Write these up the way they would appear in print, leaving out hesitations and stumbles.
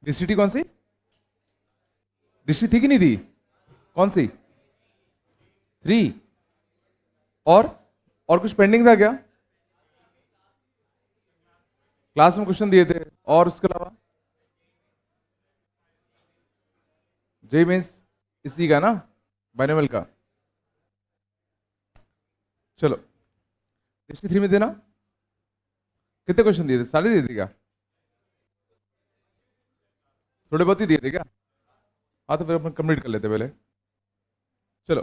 दृष्टि कौन सी? दृष्टि थी कि नहीं थी? कौन सी? 3। और कुछ पेंडिंग था क्या? क्लास में क्वेश्चन दिए थे, और उसके अलावा जे मीन्स इसी का ना, बाइनोमियल का। चलो, दृष्टि 3 में देना। कितने क्वेश्चन दिए थे? सारे दिए थे क्या? थोड़े बहुत ही दिए थे क्या? हाँ, तो फिर अपन कंप्लीट कर लेते पहले। चलो,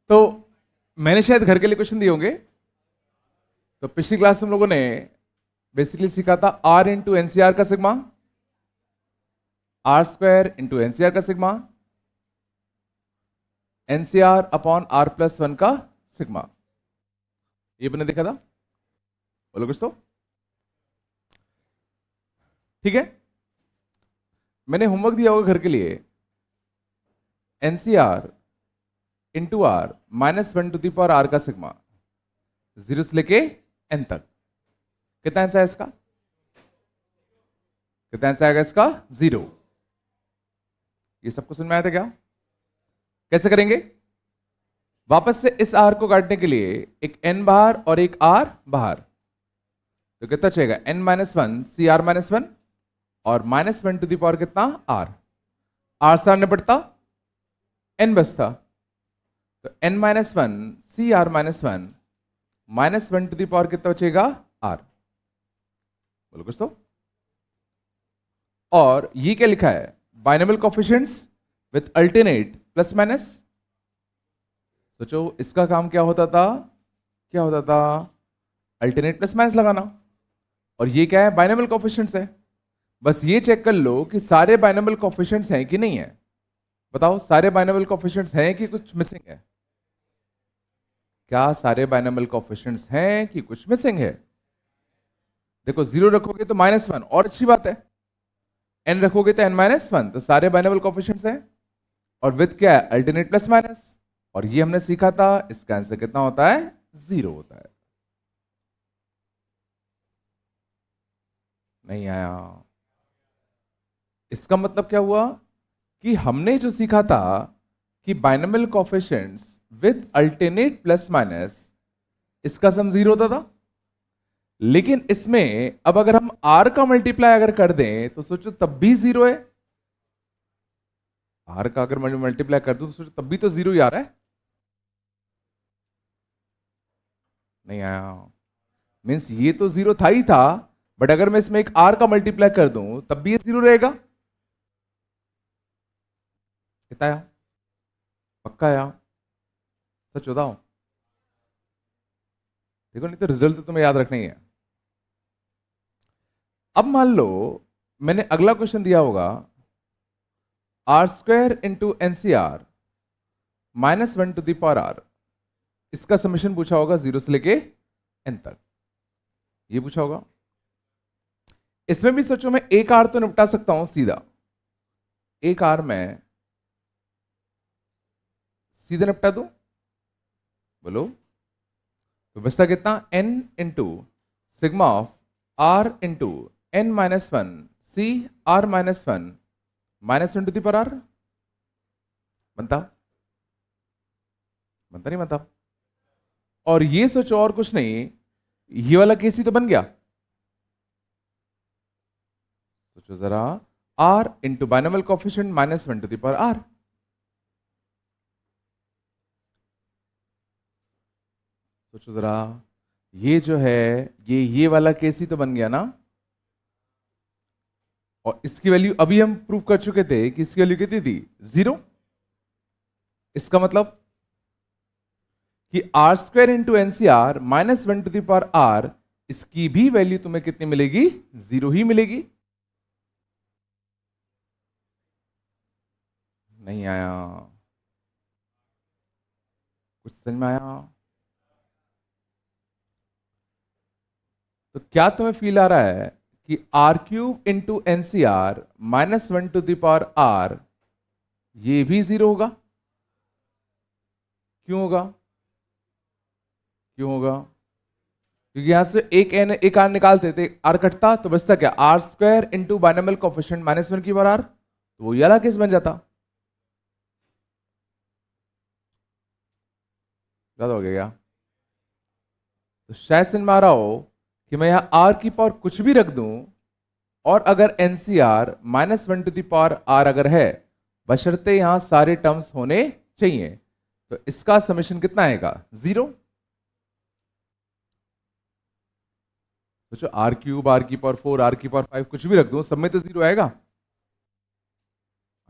तो मैंने शायद घर के लिए क्वेश्चन दिए होंगे। तो पिछली क्लास में हम लोगों ने बेसिकली सीखा था आर इंटू एनसीआर का sigma, R square into NCR का sigma, NCR upon are plus 1 का सिग्मा। ये मैंने देखा था। बोलो कुछ तो। ठीक है, मैंने होमवर्क दिया होगा घर के लिए, NCR into R -1 to the power R का सिग्मा 0 से लेके एन तक। कितना आंसर है इसका? कितना आंसर आएगा इसका? 0। ये सबको समझ में आया था क्या? कैसे करेंगे? वापस से इस आर को काटने के लिए एक एन बाहर और एक आर बाहर, तो कितना चाहिएगा? n-1 सी आर -1 और -1 टू दी पावर कितना? आर। आर से आर निपटता, एन बचता, तो n-1 C R -1 -1 to the power कितना बचेगा? आर। बोलो कुछ तो। और ये क्या लिखा है? Binomial coefficients with alternate plus minus. सोचो इसका काम क्या होता था? क्या होता था? अल्टरनेट प्लस माइनस लगाना। और ये क्या है? बाइनोमियल कोएफिशिएंट्स है। बस ये चेक कर लो कि सारे बाइनोमियल कोएफिशिएंट्स हैं कि नहीं है। बताओ, सारे बाइनोमियल कोएफिशिएंट्स हैं कि कुछ मिसिंग है? क्या सारे बाइनोमियल कोएफिशिएंट्स हैं कि कुछ मिसिंग है? देखो, 0 रखोगे तो -1, और अच्छी बात है। n रखोगे तो n-1, तो सारे बाइनोमियल कोएफिशिएंट्स हैं। और विथ क्या है? Alternate plus minus. और ये हमने सीखा था, इसका आंसर कितना होता है? 0 होता है। नहीं आया? इसका मतलब क्या हुआ कि हमने जो सीखा था कि binomial coefficients with alternate plus minus, इसका सम 0 होता था। लेकिन इसमें अब अगर हम r का मल्टीप्लाई अगर कर दें तो सोचो तब भी 0 है। r का अगर मल्टीप्लाई कर दूं तो सोचो तब भी तो 0 ही आ रहा है। नहीं आया? मीन्स ये तो 0 था ही था, बट अगर मैं इसमें एक r का मल्टीप्लाई कर दूं तब भी ये 0 रहेगा। कितना आया? पक्का आया? सच बताओ। देखो, नहीं तो रिजल्ट तो तुम्हें याद रखना ही है। अब मान लो मैंने अगला क्वेश्चन दिया होगा, R square into NCR -1 to the power are, इसका समीशन पूछा होगा 0 से लेके एन तक। ये पूछा होगा। इसमें भी सोचो, मैं एक आर तो निपटा सकता हूं सीधा, एक आर में सीधा निपटा दूं। बोलो, तो बचता कितना? n into sigma of r into n-1 C r -1 -1 to the power R. बनता? बनता नहीं बनता? और ये सोचो और कुछ नहीं, ये वाला केस ही तो बन गया। सोचो जरा, r into binomial coefficient -1 to the power r। सोचो जरा, ये जो है ये वाला केस ही तो बन गया ना। और इसकी वैल्यू अभी हम प्रूव कर चुके थे कि इसकी वैल्यू कितनी थी? 0। इसका मतलब कि R square into NCR -1 to the power R, इसकी भी वैल्यू तुम्हें कितनी मिलेगी? 0 ही मिलेगी। नहीं आया? कुछ समझ में आया? तो क्या तुम्हें फील आ रहा है कि R cube into NCR -1 to the power R, ये भी 0 होगा? क्यों होगा? क्यों होगा? क्योंकि यहां से एक एन एक आर निकालते थे, आर कटता तो बचता क्या, R square into binomial coefficient -1 की पावर आर, तो वो ये वाला केस बन जाता। ज्यादा हो गया क्या? तो शायद समझ में आ रहा हो कि मैं यहां आर की पावर कुछ भी रख दूं, और अगर NCR -1 to the power R अगर है, बशर्ते यहां सारे टर्म्स होने चाहिए, तो इसका समेशन कितना आएगा, 0। सोचो आर क्यूब, आर की पावर 4, आर की पावर 5 कुछ भी रख दूं, सब में तो 0 आएगा,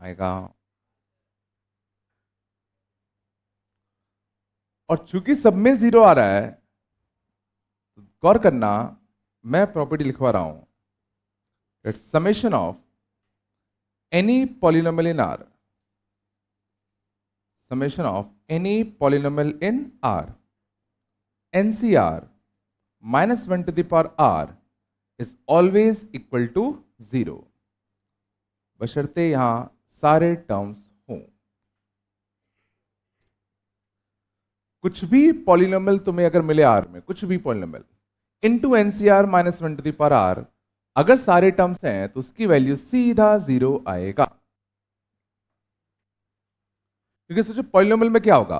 आएगा। और चूंकि सब में 0 आ रहा है, तो गौर करना, मैं प्रॉपर्टी लिखवा रहा हूं, it's summation of any polynomial in are, summation of any polynomial in R, NCR -1 to the power R is always equal to 0, बशर्ते यहां सारे टर्म्स हों। कुछ भी पॉलिनोमियल तुम्हें अगर मिले R में, कुछ भी polynomial into NCR -1 to the power R, अगर सारे टर्म्स हैं तो उसकी वैल्यू सीधा 0 आएगा। क्योंकि सोचो पॉलिनोमियल में क्या होगा,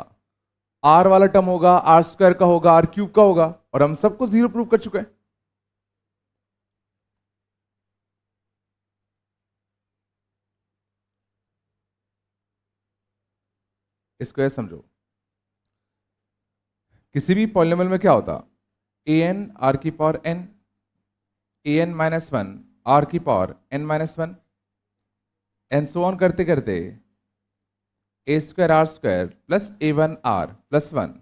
आर वाला टर्म होगा, आर स्क्वायर का होगा, आर क्यूब का होगा, और हम सबको 0 प्रूव कर चुके हैं। इसको ऐसे समझो, किसी भी पॉलिनोमियल में क्या होता, ए एन आर की power N, A N -1 R की power n-1, and so on करते करते A square R square plus A1 R plus 1,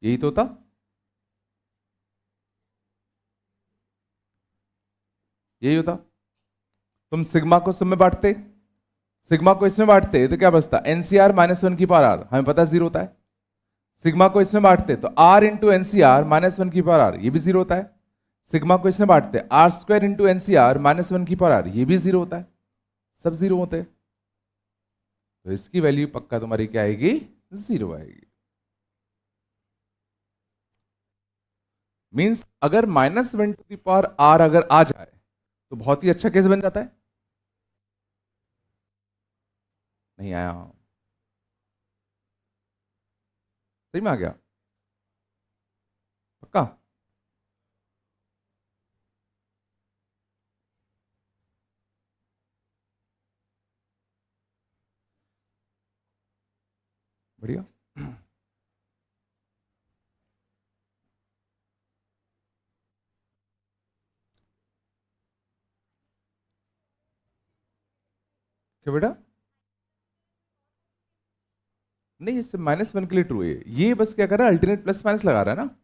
यही तो होता। यही होता। तुम सिग्मा को सब में बांटते, सिग्मा को इसमें बांटते तो क्या बचता, एनसीआर -1 की पावर आर, हमें पता 0 होता है। सिग्मा को इसमें बांटते तो आर इंटू एनसीआर -1 की पावर आर, ये भी 0 होता है। सिग्मा को इसमें बांटते आर स्क्वायर इंटू एनसीआर -1 की पावर आर, ये भी 0 होता है। सब 0 होते हैं, तो इसकी वैल्यू पक्का तुम्हारी क्या आएगी, 0 आएगी। मींस अगर -1 टू द पावर आर अगर आ जाए तो बहुत ही अच्छा केस बन जाता है। नहीं आया, सही में आ गया, पक्का। बढ़िया। क्या बेटा, नहीं इससे -1 के लिए ट्रू है, ये बस क्या कर रहा है, अल्टरनेट प्लस माइनस लगा रहा है ना।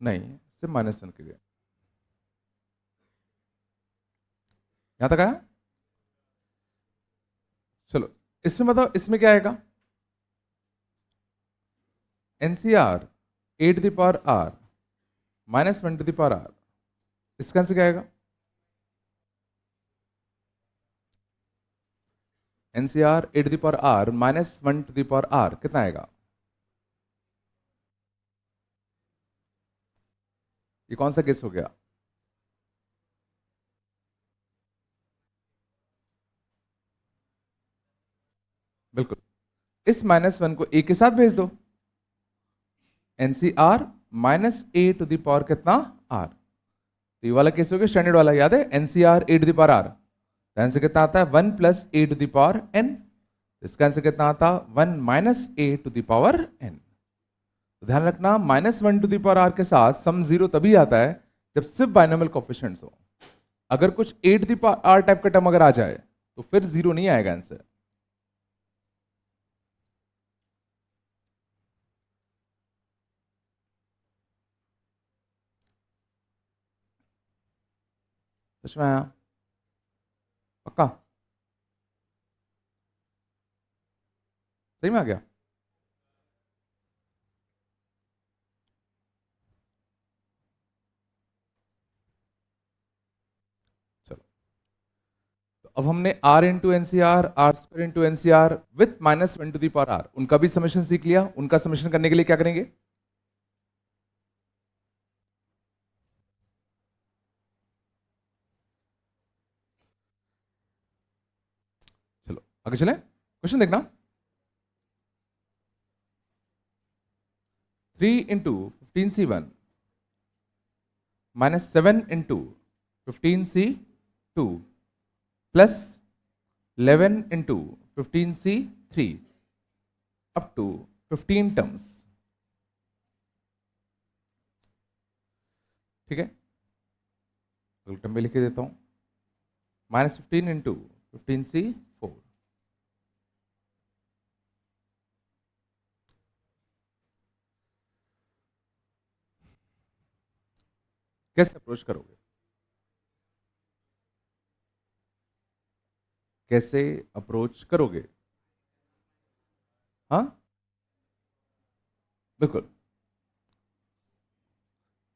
नहीं सिर्फ -1 के लिए, यहां तक आया। चलो इसमें मतलब इसमें क्या आएगा, NCR a to the power r -1 to the power are, इसका आंसर क्या आएगा, NCR a to the power r -1 to the power r कितना आएगा, ये कौन सा केस हो गया, बिल्कुल। इस -1 को ए के साथ भेज दो, NCR -a to the power कितना, आर। तो ये वाला केस हो गया स्टैंडर्ड वाला, याद है, NCR a to the power r, answer कितना आता है 1 + a to the power n, इसका आंसर कितना आता 1 - a to the power n। तो ध्यान रखना -1 टू द पावर r के साथ सम 0 तभी आता है जब सिर्फ बाइनोमियल कोएफिशिएंट्स हो। अगर कुछ a to the power r type का टर्म अगर आ जाए तो फिर 0 नहीं आएगा आंसर। समझ में आया, पक्का, सही में आ गया। चलो, तो अब हमने r into n c r, r square into n c r with minus one to the power r, उनका भी समेशन सीख लिया। उनका समेशन करने के लिए क्या करेंगे? चलो आगे चलें, क्वेश्चन देखना। 3 into 15c1 minus 7 into 15c2 plus 11 into 15c3 up to 15 terms. ठीक है, टर्म में लिख के देता हूं, -15 इंटू 15c4 कैसे अप्रोच करोगे? कैसे अप्रोच करोगे? हाँ बिल्कुल,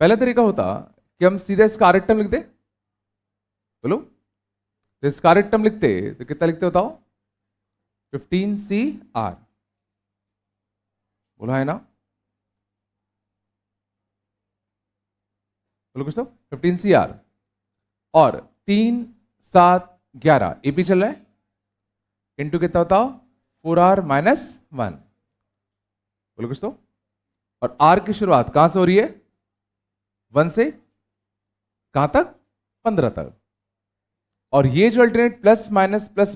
पहला तरीका होता कि हम सीधे इसका आर टर्म लिख दे। बोलो, तो इसका आर टर्म लिखते तो कितना लिखते बताओ? 15c r। बोलो है ना? बोलो कुछ तो, 15c r और 3 7 11 एपी चल रहा है, इंटू कितना बताओ? 4r minus 1। बोलो कुछ तो, और r की शुरुआत कहां से हो रही है? 1 से कहां तक? 15 तक। और ये जो अल्टरनेट प्लस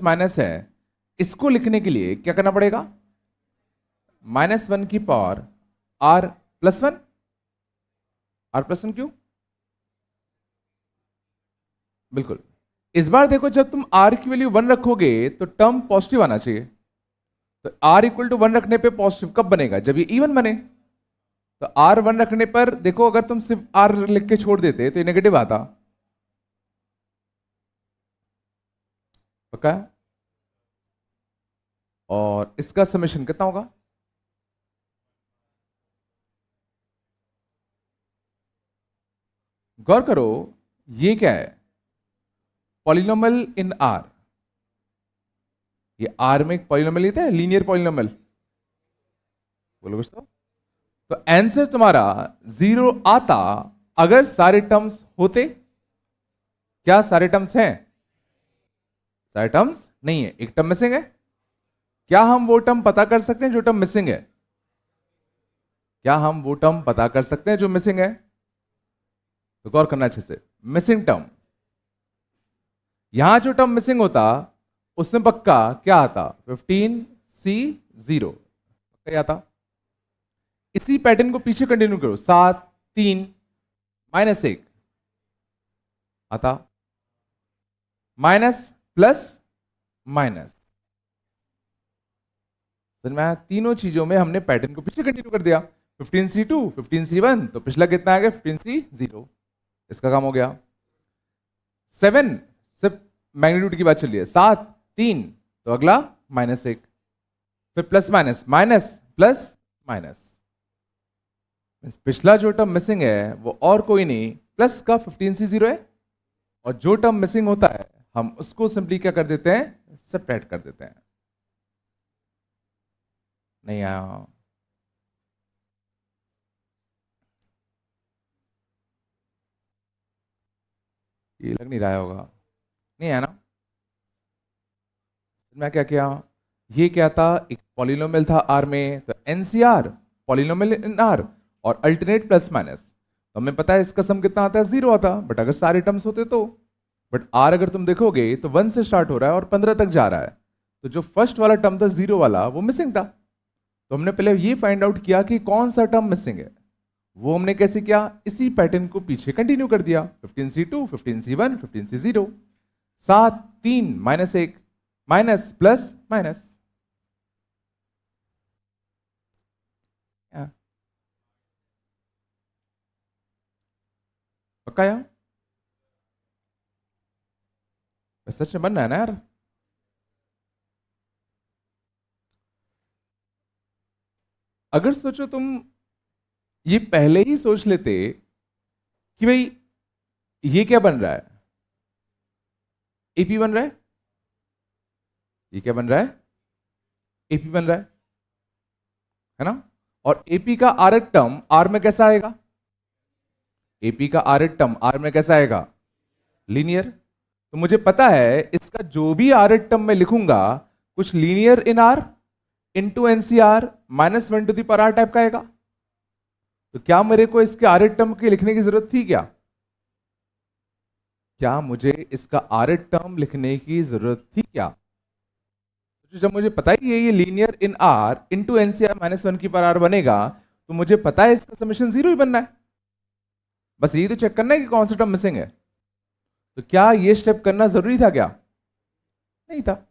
माइनस है, इसको लिखने के लिए क्या करना पड़ेगा? -1 की power r plus 1। r plus 1 क्यों? बिल्कुल, इस बार देखो, जब तुम r की वैल्यू 1 रखोगे तो टर्म पॉजिटिव आना चाहिए। तो r इक्वल टू 1 रखने पे पॉजिटिव कब बनेगा? जब ये इवन बने। तो r 1 रखने पर देखो, अगर तुम सिर्फ r लिख के छोड़ देते तो ये नेगेटिव आता। पक्का? और इसका समेशन कितना होगा? गौर करो, ये क्या है? पॉलिनोमियल इन r। ये r में एक पॉलिनोमियल लेता है, लीनियर पॉलिनोमियल। बोलो कुछ तो आंसर तुम्हारा 0 आता अगर सारे टर्म्स होते। क्या सारे टर्म्स हैं? सारे टर्म्स नहीं है, एक टर्म मिसिंग है। क्या हम वो टर्म पता कर सकते हैं जो टर्म मिसिंग है? क्या हम वो टर्म पता कर सकते हैं जो मिसिंग है? तो गौर करना अच्छे से, मिसिंग टर्म, यहां जो टर्म मिसिंग होता उसमें पक्का क्या आता? 15c0 पक्का आता। इसी पैटर्न को पीछे कंटिन्यू करो, 7 3 -1 आता, माइनस प्लस माइनस। मैं तीनों चीजों में हमने पैटर्न को पीछे कंटिन्यू कर दिया। 15c2 15c1, तो पिछला कितना आ गया? 15c0, इसका काम हो गया। 7 सिर्फ मैग्नीट्यूड की बात चल रही है, 7 3, तो अगला -1, फिर plus minus minus plus minus. पिछला जो टर्म मिसिंग है वो और कोई नहीं, प्लस का 15c0 है, और जो टर्म मिसिंग होता है हम उसको सिंपली क्या कर देते हैं? सेपरेट कर देते हैं। नहीं आया? ये लग नहीं रहा होगा, नहीं है ना? मैं क्या किया, ये क्या था? एक पॉलिनोमियल था आर में, तो एनसीआर पॉलिनोमियल इन आर और अल्टरनेट प्लस माइनस। तो हमें पता है इसका सम कितना आता है? 0 आता। बट अगर सारे टर्म्स होते तो, बट आर अगर तुम देखोगे तो 1 से स्टार्ट हो रहा है और 15 तक जा रहा है। तो जो फर्स्ट वाला टर्म था 0 वाला, वो मिसिंग था। तो हमने पहले ये फाइंड आउट किया कि कौन सा टर्म मिसिंग है। वो हमने कैसे किया? इसी पैटर्न को पीछे कंटिन्यू कर दिया, 15c2 15c1 15c0, 7 3 -1 minus plus minus. पक्का यार? सच में बनना है ना यार? अगर सोचो तुम, ये पहले ही सोच लेते कि भाई ये क्या बन रहा है? एपी बन रहा है, ये क्या बन रहा है? एपी बन रहा है ना? और एपी का आरक टर्म आर में कैसा आएगा? एपी का आरक टर्म आर में कैसा आएगा? लीनियर। तो मुझे पता है इसका जो भी आरक टर्म मैं लिखूंगा कुछ linear in r into NCR minus one to the power r type का आएगा। तो क्या मेरे को इसके आरक टर्म के लिखने की जरूरत थी क्या? क्या मुझे इसका आरक टर्म लिखने की जरूरत थी क्या? तो जब मुझे पता ही है ये linear in r into NCR minus one की पावर आर बनेगा, तो मुझे पता है इसका समेशन जीरो ही बनना है। बस ये तो चेक करना है कि कौन सा टर्म मिसिंग है। तो क्या ये स्टेप करना जरूरी था क्या? नहीं था।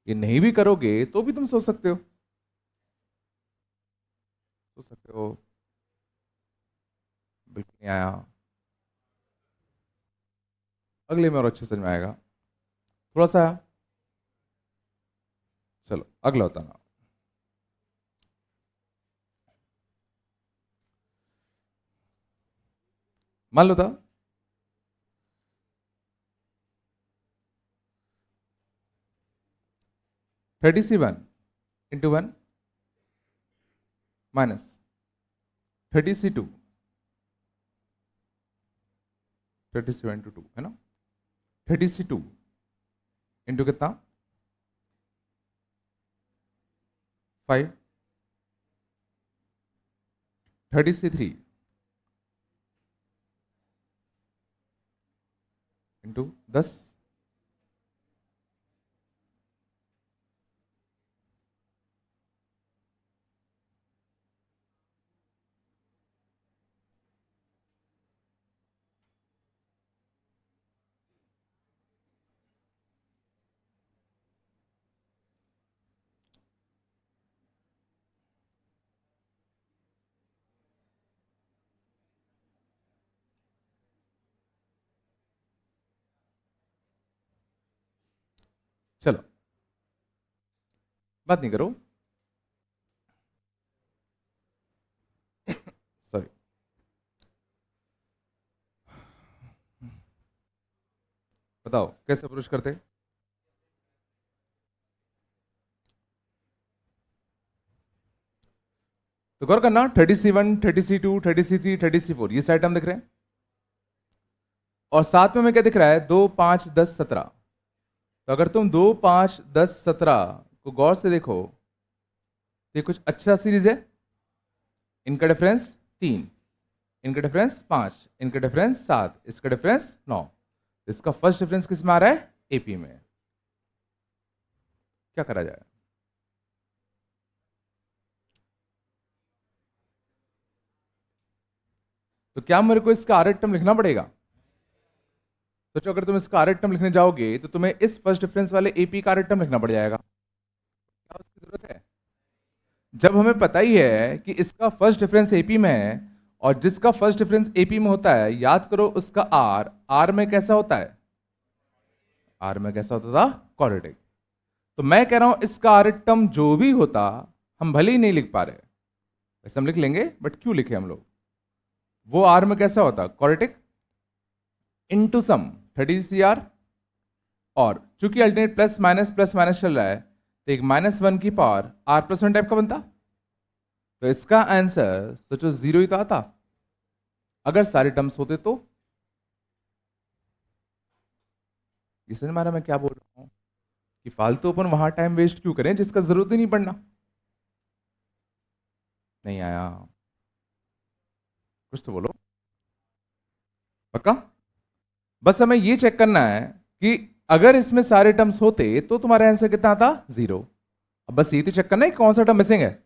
ये नहीं भी करोगे तो भी तुम सोच सकते हो, बिल्कुल नहीं आया। अगले में और अच्छे समझ में आएगा थोड़ा सा। चलो अगला बताना। मान लो था 37 इंटू 1 माइनस 37 इंटू 2 है ना? 32 इंटू कितना? 5 33 इंटू 10 चलो बात नहीं करो, सॉरी। बताओ कैसे अप्रोच करते? तो गौर करना 37 32 33 34 ये सारे टर्म दिख रहे हैं, और साथ में हमें क्या दिख रहा है? 2 5 10 17। तो अगर तुम 2 5 10 17 को गौर से देखो तो ये कुछ अच्छा सीरीज है। इनका डिफरेंस 3, इनका डिफरेंस 5, इनका डिफरेंस 7, इसका डिफरेंस 9। इसका फर्स्ट डिफरेंस किस में आ रहा है? एपी में। क्या करा जाए? तो क्या मेरे को इसका आरक टर्म लिखना पड़ेगा? सोचो अगर तुम इसका आरक टर्म लिखने जाओगे तो तुम्हें इस फर्स्ट डिफरेंस वाले एपी का आरक टर्म लिखना पड़ जाएगा। क्या उसकी जरूरत है? जब हमें पता ही है कि इसका फर्स्ट डिफरेंस एपी में है, और जिसका फर्स्ट डिफरेंस एपी में होता है, याद करो उसका आर आर में कैसा होता है? आर में कैसा होता था? क्वाड्रेटिक। तो मैं कह रहा हूं इसका आरक टर्म जो भी होता, हम भले ही नहीं लिख पा रहे, वैसे हम लिख लेंगे, बट क्यों लिखे हम लोग? वो आर में कैसा होता? क्वाड्रेटिक इनटू सम 30 CR, और चूंकि अल्टरनेट प्लस माइनस चल रहा है तो एक -1 की पावर R+1 टाइप का बनता। तो इसका आंसर सोचो जीरो ही तो आता अगर सारे टर्म्स होते तो। ये समझ में आ रहा मैं क्या बोल रहा हूं? कि फालतू अपन वहां टाइम वेस्ट क्यों करें जिसका जरूरत ही नहीं पड़ना। नहीं आया? कुछ तो बोलो। पक्का? बस हमें ये चेक करना है कि अगर इसमें सारे टर्म्स होते तो तुम्हारा आंसर कितना आता? 0। अब बस ये तो चेक करना है कि कौन सा टर्म मिसिंग है।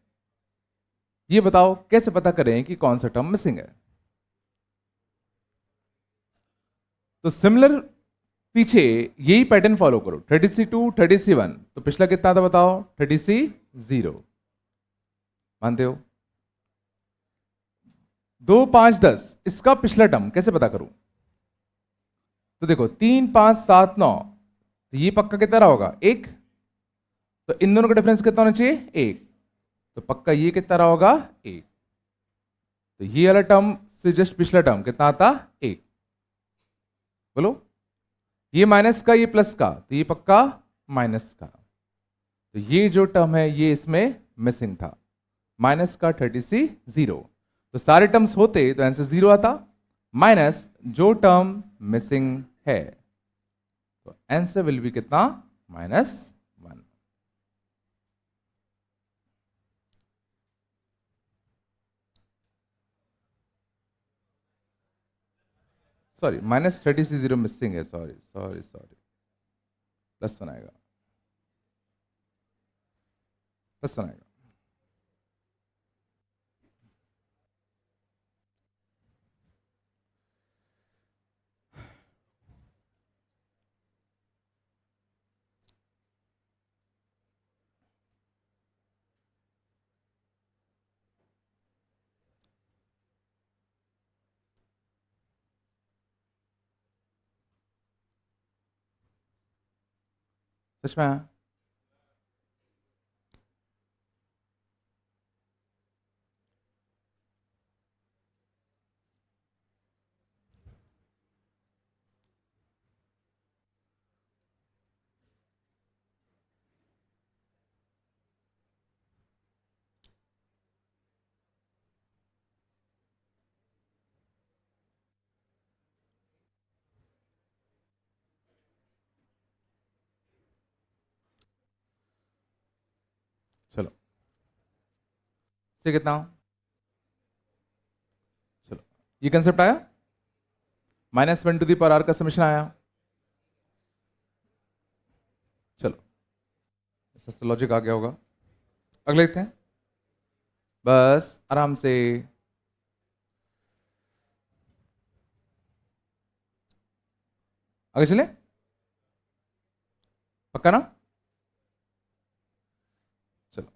ये बताओ कैसे पता करें कि कौन सा टर्म मिसिंग है? तो सिमिलर पीछे यही पैटर्न फॉलो करो। 32 37, तो पिछला कितना था बताओ? 33 0। मानते हो? 2 5 10 इसका पिछला टर्म कैसे पता करूं? तो देखो 3 5 7 9, तो ये पक्का कितना रहा होगा? 1। तो इन दोनों का डिफरेंस कितना होना चाहिए? 1। तो पक्का ये कितना रहा होगा? 1। तो ये वाला टर्म से जस्ट पिछला टर्म कितना आता? 1। बोलो, ये माइनस का ये प्लस का, तो ये पक्का माइनस का। तो ये जो टर्म है ये इसमें मिसिंग था, माइनस का 30C 0, तो सारे टर्म्स होते तो आंसर 0 आता, माइनस जो टर्म मिसिंग है, तो आंसर विल बी कितना, -1। सॉरी, -30C 0 मिसिंग है, सॉरी सॉरी सॉरी, +1 आएगा, +1 आएगा। सच में आया? चलो, से कितना, चलो ये कंसेप्ट आया, -1 टू द पावर r का समेशन आया। चलो, इससे लॉजिक आ गया होगा, अगले देखते हैं, बस आराम से। आगे चले, पक्का ना? चलो,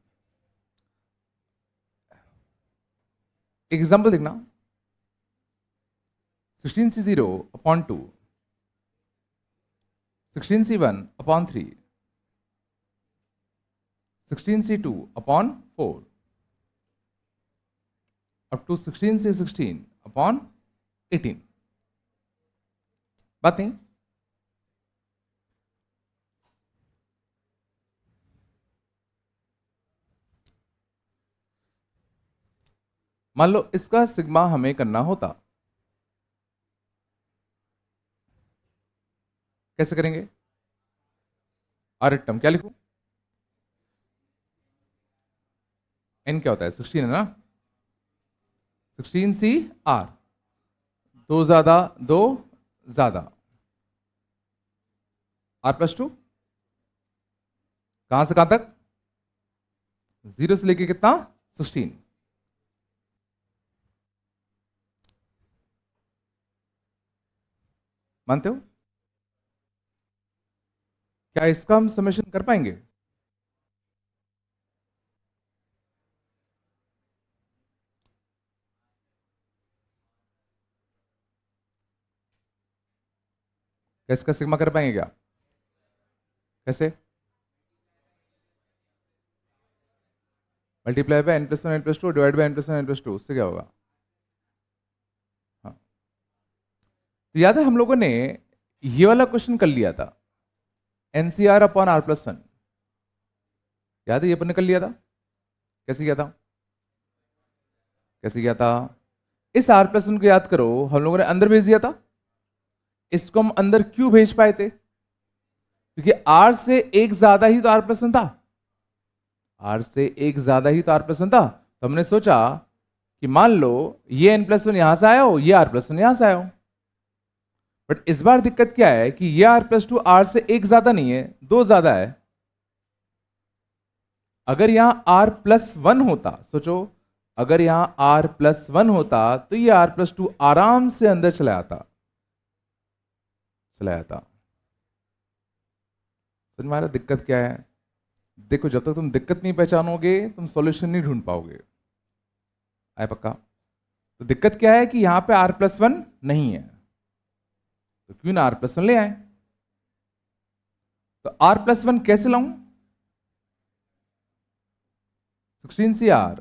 एक एग्जांपल देखना, 16C0 upon 2, 16C1 upon 3, 16C2 upon 4, up to 16C16 upon 18। बात नहीं, मान लो इसका सिग्मा हमें करना होता, कैसे करेंगे? आर टर्म क्या लिखूं? एन क्या होता है, 16 है ना, 16C(r), 2 ज्यादा 2 ज्यादा r+2, कहां से कहां तक, 0 से लेके कितना, 16। मानते हो? क्या इसका हम समेशन कर पाएंगे? क्या इसका सिग्मा कर पाएंगे क्या? कैसे? Multiply by n+1 n+2 divide by n+1 n+2, उससे क्या होगा? हाँ, तो याद है हम लोगों ने ये वाला क्वेश्चन कर लिया था, NCR अपॉन r+1, याद है ये अपन ने कर लिया था, कैसे किया था? कैसे किया था? इस r+1 को याद करो, हम लोगों ने अंदर भेज दिया था, इसको हम अंदर क्यों भेज पाए थे? क्योंकि r से एक ज्यादा ही तो r+1 था, r से एक ज्यादा ही तो r+1 था, तो हमने सोचा कि मान लो ये n+1 यहां से आया हो, ये r+1 यहां से आया हो, बट इस बार दिक्कत क्या है कि ये r+2 r से एक ज्यादा नहीं है, 2 ज्यादा है। अगर यहां r+1 होता, सोचो अगर यहां r+1 होता तो ये r+2 आराम से अंदर चला आता, समझ में आ रहा दिक्कत क्या है? देखो, जब तक तुम दिक्कत नहीं पहचानोगे तुम सॉल्यूशन नहीं ढूंढ पाओगे, आए पक्का? तो दिक्कत क्या है कि यहां पे r+1 नहीं है, तो क्यों ना r+1 ले आए। तो r+1 कैसे लाऊं? 16CR,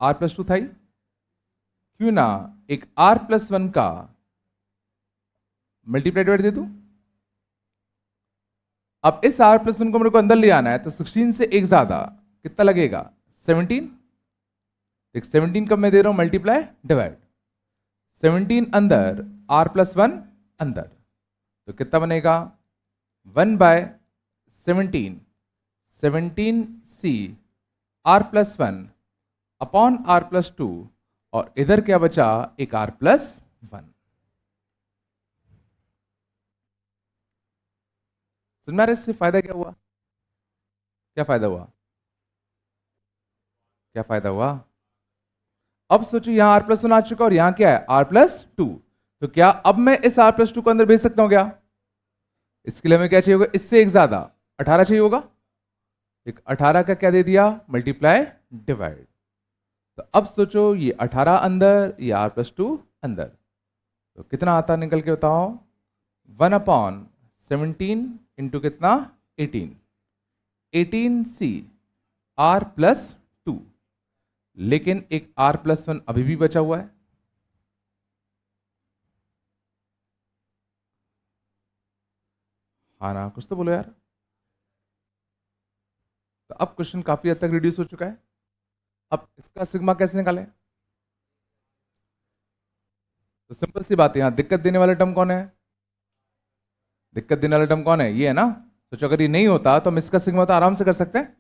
r+2 था ही, क्यों ना एक r+1 का मल्टीप्लाई डिवाइड दे दूं, अब इस आर प्लस वन को मेरे को अंदर ले आना है, तो 16 से एक ज्यादा कितना लगेगा? 17। 17 कब मैं दे रहा हूं? Multiply divide. 17 अंदर, आर प्लस वन अंदर, तो कितना बनेगा? 1/17, 17c r plus one upon are plus two, और इधर क्या बचा? एक आर प्लस वन। समझ में आ रहा है इससे फायदा क्या हुआ? क्या फायदा हुआ? क्या फायदा हुआ? अब सोचो, यहां आर प्लस वन आ चुका और यहां क्या है? R plus two. तो क्या अब मैं इस आर प्लस टू को अंदर भेज सकता हूं क्या? इसके लिए हमें क्या चाहिए होगा? इससे एक ज्यादा 18 चाहिए होगा। एक 18 का क्या दे दिया? Multiply divide. तो अब सोचो, ये 18 अंदर, ये आर प्लस टू अंदर, तो कितना आता निकल के बताओ? 1/17 इंटू कितना? 18, 18c आर प्लस टू। लेकिन एक आर प्लस वन अभी भी बचा हुआ है। हाँ ना, कुछ तो बोलो यार। तो अब क्वेश्चन काफी हद तक रिड्यूस हो चुका है। अब इसका सिग्मा कैसे निकालें? तो सिंपल सी बात है, यहां दिक्कत देने वाला टर्म कौन है? दिक्कत देने वाला टर्म कौन है? ये है ना। तो अगर ये नहीं होता तो हम इसका सिग्मा तो आराम से कर सकते हैं,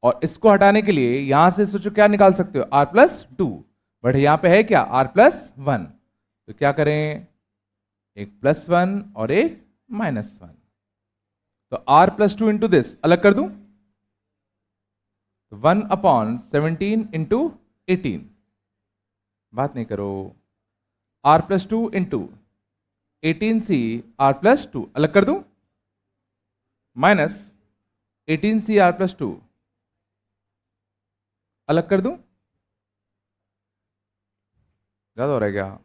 और इसको हटाने के लिए यहां से सोचो क्या निकाल सकते हो? Are plus to. बट यहां पे है क्या? R plus one. तो क्या करें? एक प्लस वन और एक माइनस वन। तो r plus two into this अलग कर दूं, 1/17 इंटू 18। बात नहीं करो। R plus two into 18c r plus two अलग कर दूं, minus 18c r plus two अलग कर दूं। ज्यादा हो रहा है क्या?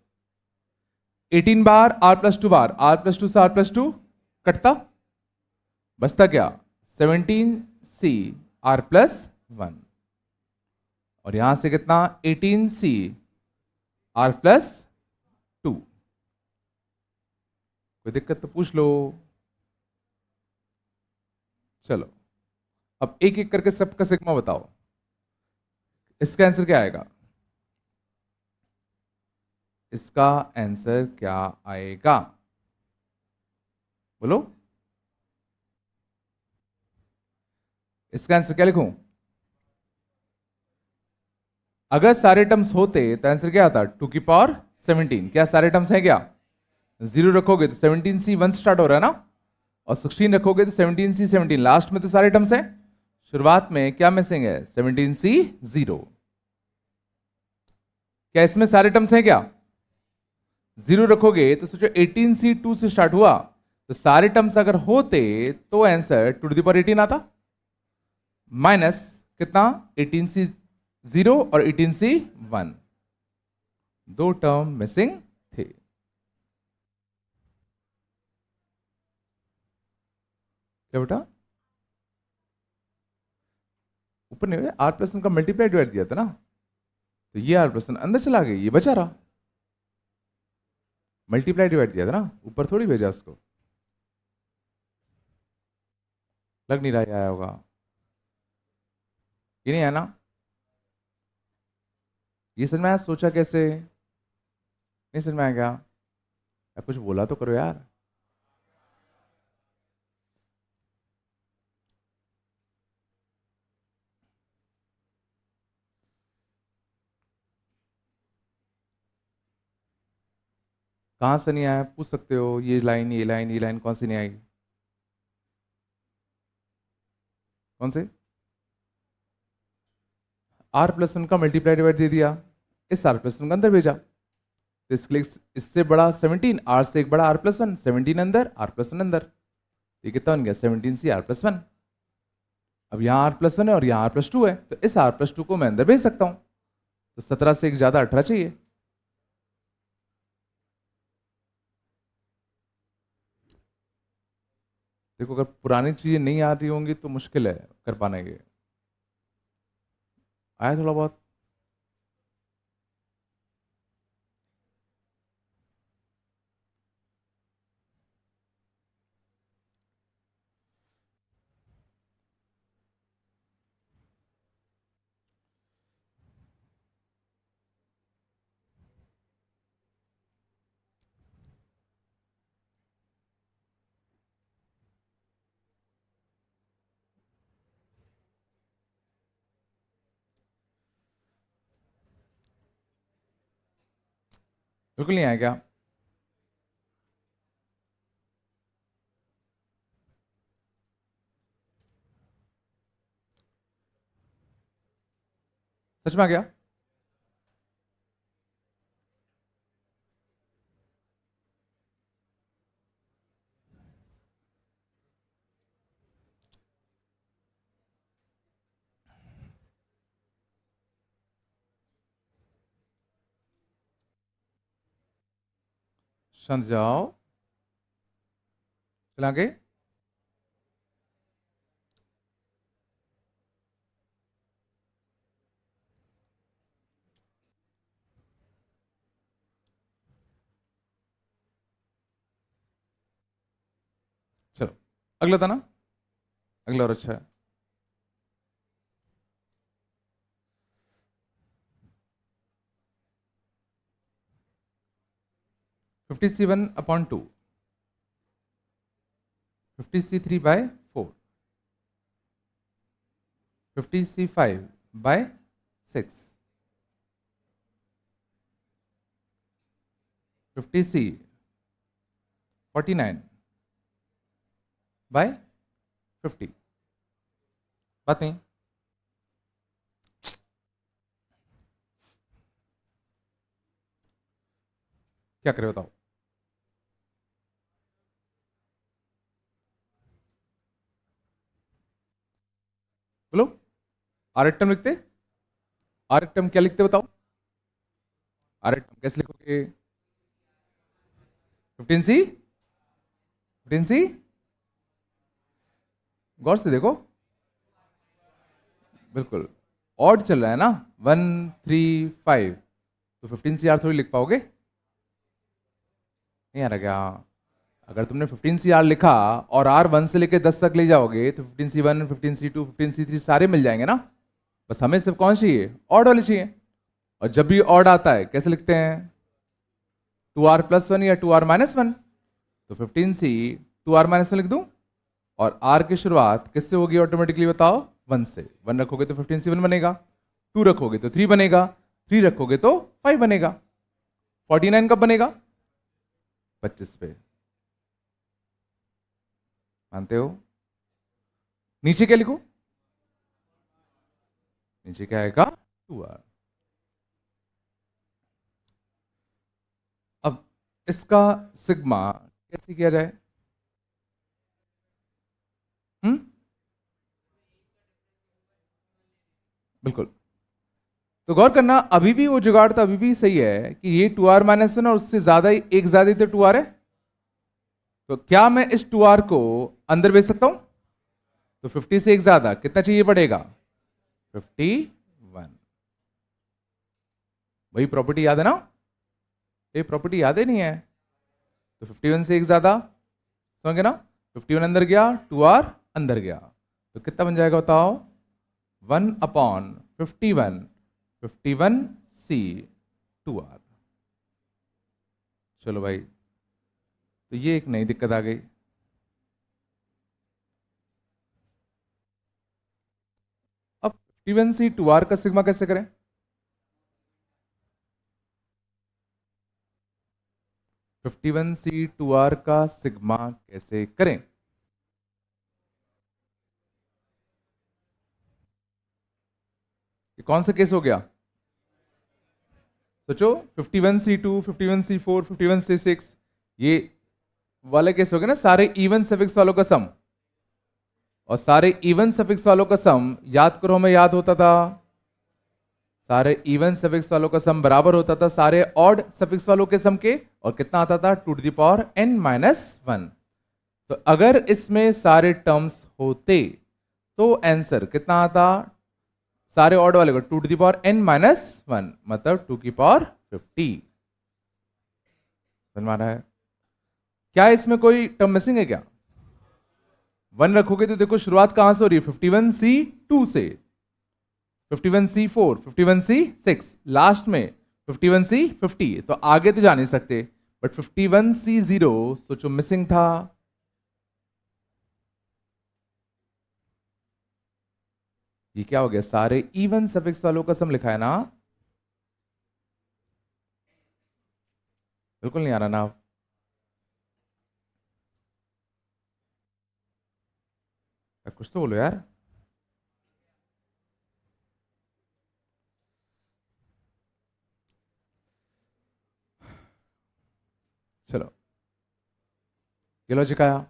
18 बार आर प्लस टू बार, आर प्लस टू से आर प्लस टू कटता, बचता क्या? 17c r plus one. और यहां से कितना? 18c r plus to. कोई दिक्कत तो पूछ लो। चलो, अब एक एक करके सबका सिग्मा बताओ। इसका आंसर क्या आएगा? इसका आंसर क्या आएगा? बोलो। इसका आंसर क्या लिखूं? अगर सारे टर्म्स होते तो आंसर क्या आता? 2 की पावर 17। क्या सारे टर्म्स हैं क्या? 0 रखोगे तो 17c 1 स्टार्ट हो रहा है ना, और 16 रखोगे तो 17c 17। लास्ट में तो सारे टर्म्स हैं। शुरुआत में क्या मिसिंग है? 17c 0। क्या इसमें सारे टर्म्स हैं क्या? 0 रखोगे तो सोचो 18c 2 से स्टार्ट हुआ, तो सारे टर्म्स अगर होते तो आंसर 2 की पावर 18 आता, माइनस कितना? 18c 0 और 18c 1। दो टर्म मिसिंग थे। क्या बेटा? ऊपर नहीं, आर प्लस का मल्टीप्लाई डिवाइड दिया था ना, तो ये आर प्लस अंदर चला गया, ये बचा रहा। मल्टीप्लाई डिवाइड दिया था ना, ऊपर थोड़ी भेजा उसको। लग नहीं रहा है आया होगा। ये नहीं है ना? ये समझ में आया? सोचा कैसे? नहीं समझ में आया क्या? या कुछ बोला तो करो यार। कहां से नहीं आया पूछ सकते हो। ये लाइन, ये लाइन, ये लाइन कौन सी नहीं आएगी? कौन से? आर प्लस वन का मल्टीप्लाई डिवाइड दे दिया, इस आर प्लस वन का अंदर भेजा, तो इसके लिए इससे बड़ा 17, आर से एक बड़ा आर प्लस वन, 17 अंदर, आर प्लस वन अंदर, ये कितना बन गया? 17c r plus one. अब यहाँ आर प्लस वन है और यहाँ आर प्लस टू है, तो इस आर प्लस टू को मैं अंदर भेज सकता हूँ। तो 17 से एक ज्यादा 18 चाहिए। देखो, अगर पुरानी चीजें नहीं आ रही होंगी तो मुश्किल है कर पाना ये। आया थोड़ा बहुत? बिल्कुल नहीं आया क्या? सच में आ गया? शांत जाओ, चला आगे। चलो अगला था ना, अगला और अच्छा है। 50C1/2, 50C3/4, 50C5/6, 50C49/50। बात नहीं? क्या करें बताओ? बोलो। आर एटम लिखते, आर एटम क्या लिखते बताओ? आर एटम कैसे लिखोगे? 15C, 15C, गौर से देखो, बिल्कुल ऑड चल रहा है ना, 1 3 5, तो 15CR थोड़ी लिख पाओगे? नहीं आ रहा क्या? अगर तुमने 15CR लिखा और R 1 से लेकर 10 तक ले जाओगे तो 15C1, 15C2, 15C3 सारे मिल जाएंगे ना। बस हमें सिर्फ कौन चाहिए? ऑड वाले चाहिए। और जब भी ऑड आता है कैसे लिखते हैं? 2R+1 या 2R-1। तो 15C 2R-1 लिख दूं, और R की शुरुआत किससे होगी ऑटोमेटिकली बताओ? 1 से। 1 रखोगे तो 15C1 बनेगा, 2 रखोगे तो 3 बनेगा, 3 रखोगे तो 5 बनेगा। 49 कब बनेगा? 25 पे। मानते हो? नीचे क्या लिखो? नीचे क्या आएगा? 2R। अब इसका सिग्मा कैसे किया जाए? हम्म, बिल्कुल। तो गौर करना, अभी भी वो जुगाड़ तो अभी भी सही है कि ये 2R-1 और उससे ज्यादा ही, एक ज्यादा ही तो 2R है। तो क्या मैं इस 2R को अंदर भेज सकता हूं? तो 50 से एक ज्यादा कितना चाहिए पड़ेगा? 51। वही प्रॉपर्टी याद है ना? ये प्रॉपर्टी याद है नहीं है? तो 51 से एक ज्यादा, समझ ना? 51 अंदर गया, 2R अंदर गया, तो कितना बन जाएगा बताओ? 1/51, 51C 2R। चलो भाई, तो ये एक नई दिक्कत आ गई। अब 51C 2R का सिग्मा कैसे करें? 51C 2R का सिग्मा कैसे करें? ये कौन सा केस हो गया? सोचो, 51C2, 51C4, 51C6, ये वाले केस हो गए ना, सारे इवन सफिक्स वालों का सम। और सारे इवन सफिक्स वालों का सम याद करो, हमें याद होता था, सारे इवन सफिक्स वालों का सम बराबर होता था सारे ऑड सफिक्स वालों के सम के, और कितना आता था? 2n-1। तो अगर इसमें सारे टर्म्स होते तो आंसर कितना आता? सारे ऑड वाले को 2n-1, मतलब 250। समझ में आ रहा है? क्या इसमें कोई टर्म मिसिंग है क्या? 1 रखोगे तो देखो शुरुआत कहां से हो रही है? 51C2 से, 51C4, 51C6, लास्ट में 51C50। तो आगे तो जा नहीं सकते, बट 51C0 सोचो मिसिंग था। ये क्या हो गया? सारे इवन सफिक्स वालों का सम लिखा है ना। बिल्कुल नहीं आ रहा ना आप? कुछ तो बोलो यार। चलो, ये लॉजिक आया।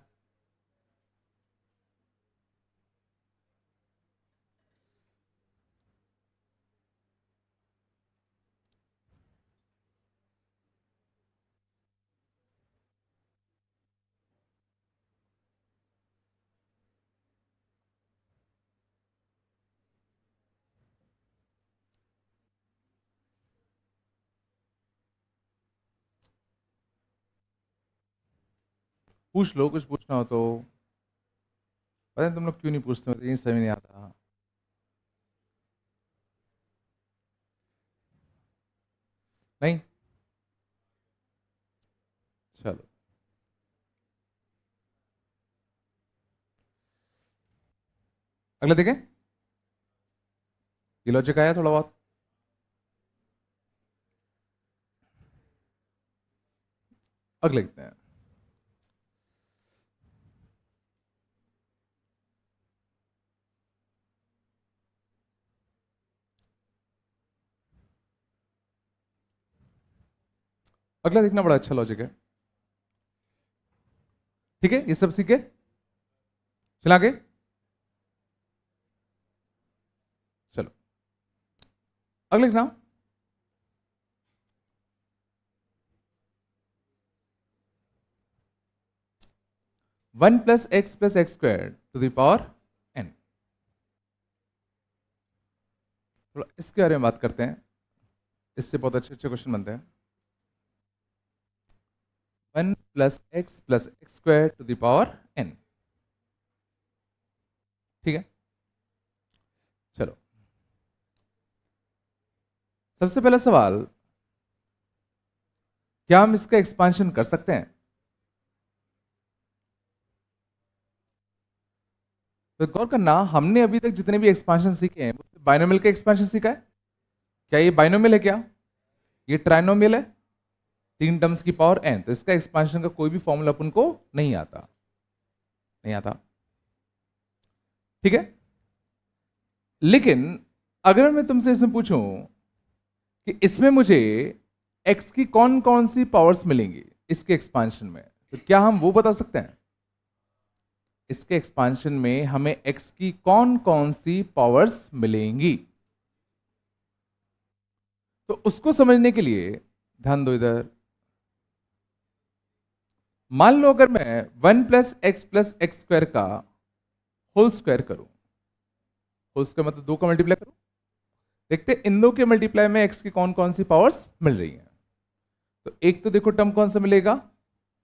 पूछ लो, कुछ पूछना हो तो। पता नहीं तुम लोग क्यों नहीं पूछते हो, तो यही समझ नहीं आता। नहीं। चलो, अगला देखें। ये लॉजिक आया थोड़ा बहुत। अगले लिखते हैं। अगला देखना, बड़ा अच्छा लॉजिक है। ठीक है, ये सब सीखे। चला आगे। चलो, अगले लिखना। 1 + x + x² to the power n। थोड़ा इसके बारे में बात करते हैं, इससे बहुत अच्छे अच्छे क्वेश्चन बनते हैं। 1 + x + x² to the power n। ठीक है, चलो। सबसे पहला सवाल, क्या हम इसका एक्सपांशन कर सकते हैं? तो गौर करना, हमने अभी तक जितने भी एक्सपांशन सीखे हैं, बाइनोमियल का एक्सपांशन सीखा है। क्या ये बाइनोमियल है? क्या ये ट्राइनोमियल है? 3 टर्म्स की पावर n, तो इसका एक्सपांशन का कोई भी फॉर्मूला अपन को नहीं आता, नहीं आता। ठीक है, लेकिन अगर मैं तुमसे इसमें पूछूं कि इसमें मुझे x की कौन कौन सी पावर्स मिलेंगी इसके एक्सपांशन में, तो क्या हम वो बता सकते हैं? इसके एक्सपांशन में हमें x की कौन कौन सी पावर्स मिलेंगी? तो उसको समझने के लिए ध्यान दो इधर। मान लो अगर मैं 1 + x + x² का होल स्क्वायर करूं, होल स्क्वायर मतलब 2 का मल्टीप्लाई करूं, देखते हैं इन दो के मल्टीप्लाई में x की कौन कौन सी पावर्स मिल रही हैं। तो एक तो देखो टर्म कौन सा मिलेगा,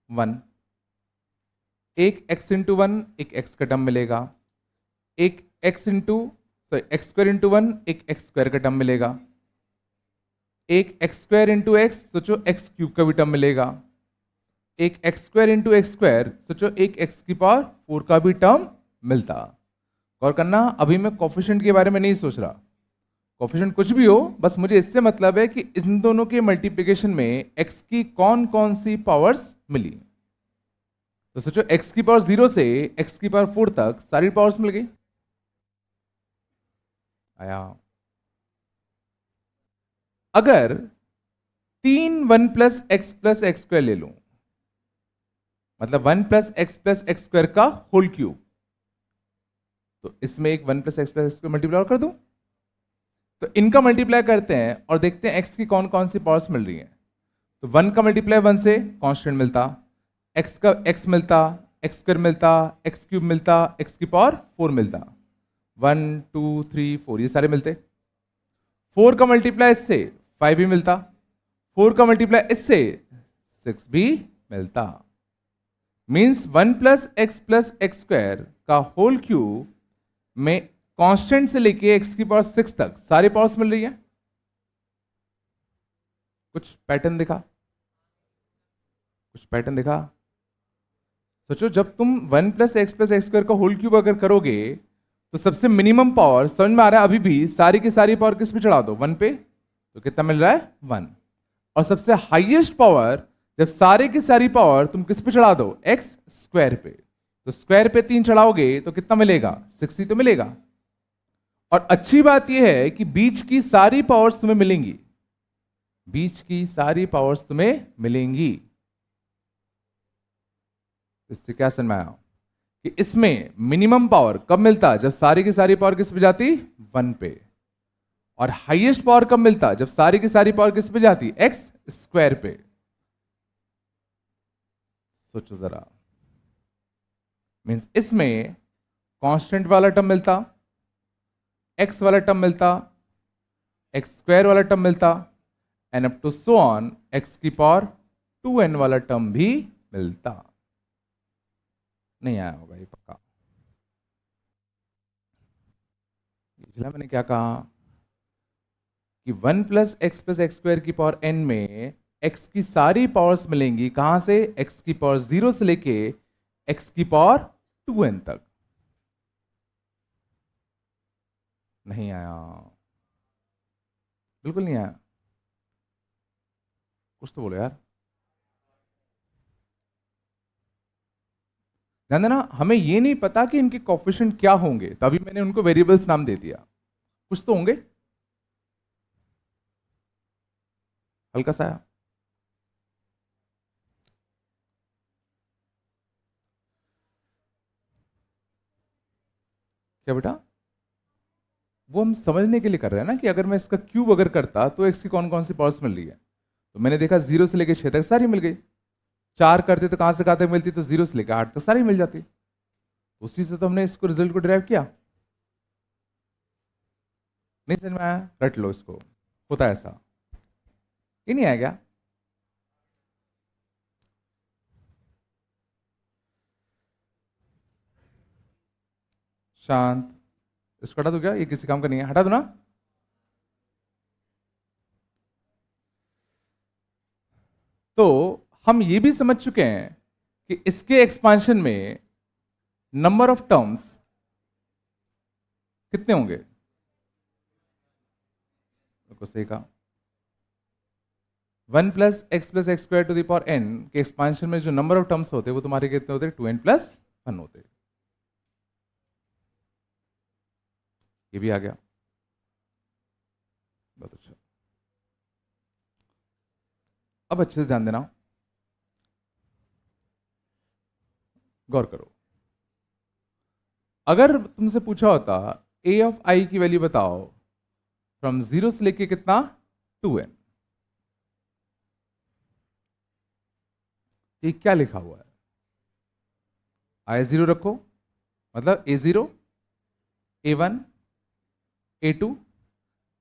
1। एक x इंटू 1, एक x का टर्म मिलेगा। एक x इंटू x² इंटू 1, एक x² का टर्म मिलेगा। एक x² इंटू एक्स, सोचो x³ का भी टर्म मिलेगा। एक x² इंटू x², सोचो एक x⁴ का भी टर्म मिलता। गौर करना, अभी मैं कोफिशिएंट के बारे में नहीं सोच रहा। कोफिशिएंट कुछ भी हो, बस मुझे इससे मतलब है कि इन दोनों के मल्टीप्लिकेशन में x की कौन कौन सी पावर्स मिली। तो सोचो x⁴ 0 से x⁴ तक सारी पावर्स मिल गई। आया। अगर 1 + x + x² ले लूं, मतलब 1 + x + x² का होल क्यूब, तो इसमें एक 1 + x + x² मल्टीप्लाई और कर दूं। तो इनका मल्टीप्लाई करते हैं और देखते हैं x की कौन कौन सी पावर्स मिल रही हैं। तो 1 का मल्टीप्लाई 1 से कांस्टेंट मिलता, x का x मिलता, x² मिलता, x³ मिलता, x⁴ मिलता। 1 2 3 4 ये सारे मिलते। 4 का मल्टीप्लाई इससे 5 भी मिलता, 4 का मल्टीप्लाई इससे 6 भी मिलता। मींस 1 + x + x² का होल क्यूब में कांस्टेंट से लेके x⁶ तक सारी पावर्स मिल रही है। कुछ पैटर्न दिखा? कुछ पैटर्न दिखा? सोचो, जब तुम 1 + x + x² का होल क्यूब अगर करोगे, तो सबसे मिनिमम पावर समझ में आ रहा है, अभी भी सारी की सारी पावर किस पे चढ़ा दो, 1 पे, तो कितना मिल रहा है 1। और सबसे हाईएस्ट पावर जब सारे की सारी पावर तुम किस पे चढ़ा दो, एक्स स्क्वायर पे, तो स्क्वायर पे 3 चढ़ाओगे तो कितना मिलेगा, 60 तो मिलेगा। और अच्छी बात यह है कि बीच की सारी पावर्स तुम्हें मिलेंगी, बीच की सारी पावर्स तुम्हें मिलेंगी। इससे क्या समझ में आया कि इसमें मिनिमम पावर कब मिलता, जब सारी की सारी पावर किस पे जाती, 1 पे, और हाईएस्ट पावर कब मिलता, जब सारी की सारी पावर किस पे जाती, एक्स स्क्वायर पे। सोचो जरा, मींस इसमें कांस्टेंट वाला टर्म मिलता, एक्स वाला टर्म मिलता, एक्स स्क्वायर वाला टर्म मिलता, and up to so on x की पावर 2n वाला टर्म भी मिलता। नहीं आया होगा ये पक्का। पिछला मैंने क्या कहा कि 1 plus x plus x square की पावर n में x की सारी पावर्स मिलेंगी, कहां से, x की पावर 0 से लेके x की पावर 2n तक। नहीं आया, बिल्कुल नहीं आया, कुछ तो बोलो यार। ध्यान देना, हमें ये नहीं पता कि इनके कोएफिशिएंट क्या होंगे, तभी मैंने उनको वेरिएबल्स नाम दे दिया, कुछ तो होंगे। हल्का सा आया। क्या बेटा, वो हम समझने के लिए कर रहे हैं ना कि अगर मैं इसका क्यूब अगर करता तो एक्स की कौन कौन सी पावर्स मिल रही है, तो मैंने देखा 0 से लेकर 6 तक सारी मिल गई। 4 करते तो कहां से कहां तक मिलती, तो 0 से लेकर 8 तक सारी मिल जाती। उसी से तो हमने इसको रिजल्ट को डिराइव किया। नहीं समझ में आया, रट लो इसको, होता है ऐसा। ये नहीं आया क्या, शांत, इसको हटा दो क्या, ये किसी काम का नहीं है, हटा दो ना। तो हम ये भी समझ चुके हैं कि इसके एक्सपांशन में नंबर ऑफ टर्म्स कितने होंगे, तो सही कहा, 1 plus x square to the power n के एक्सपांशन में जो नंबर ऑफ टर्म्स होते हैं वो तुम्हारे कितने होते हैं, 2n प्लस 1 होते हैं। ये भी आ गया, बहुत अच्छा। अब अच्छे से ध्यान देना, गौर करो। अगर तुमसे पूछा होता a ऑफ i की वैल्यू बताओ फ्रॉम 0 से लेके कितना, 2n, ये क्या लिखा हुआ है, i0 रखो, मतलब a0 a1 a2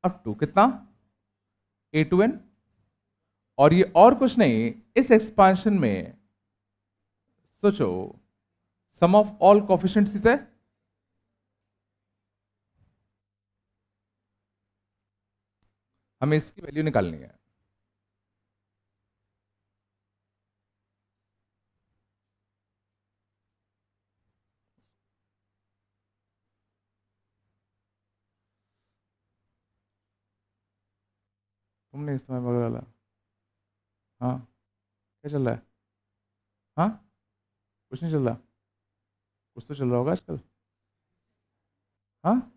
up to कितना, a2n, और ये और कुछ नहीं, इस एक्सपांशन में सोचो सम ऑफ ऑल कोएफिशिएंट्स कितना है, हमें इसकी वैल्यू निकालनी है। तुमने इस समय बगल वाला, हाँ क्या चल रहा है, हाँ कुछ नहीं चल रहा, कुछ तो चल रहा होगा आजकल, हाँ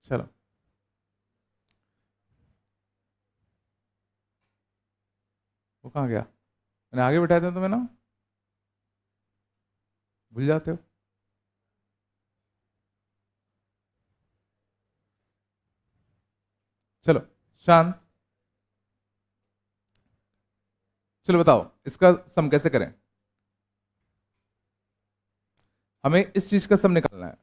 चलो। वो कहाँ गया, मैंने आगे बिठाया था तुम्हें ना, भूल जाते हो। चलो शांत, चलो बताओ इसका सम कैसे करें, हमें इस चीज का सम निकालना है,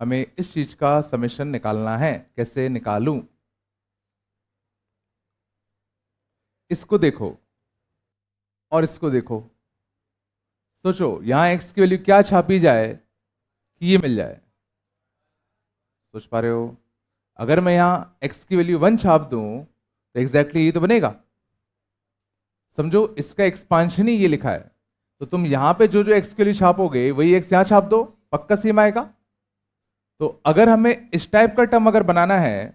हमें इस चीज का समेशन निकालना है, कैसे निकालूं, इसको देखो और इसको देखो, सोचो यहां x की वैल्यू क्या छापी जाए कि ये मिल जाए, सोच पा रहे हो, अगर मैं यहां x की वैल्यू 1 छाप दूं तो एग्जैक्टली ये तो बनेगा। समझो इसका एक्सपांशन ही ये लिखा है, तो तुम यहां पे जो जो x के लिए छापोगे वही x यहां छाप दो, पक्का सेम आएगा। तो अगर हमें इस टाइप का टर्म अगर बनाना है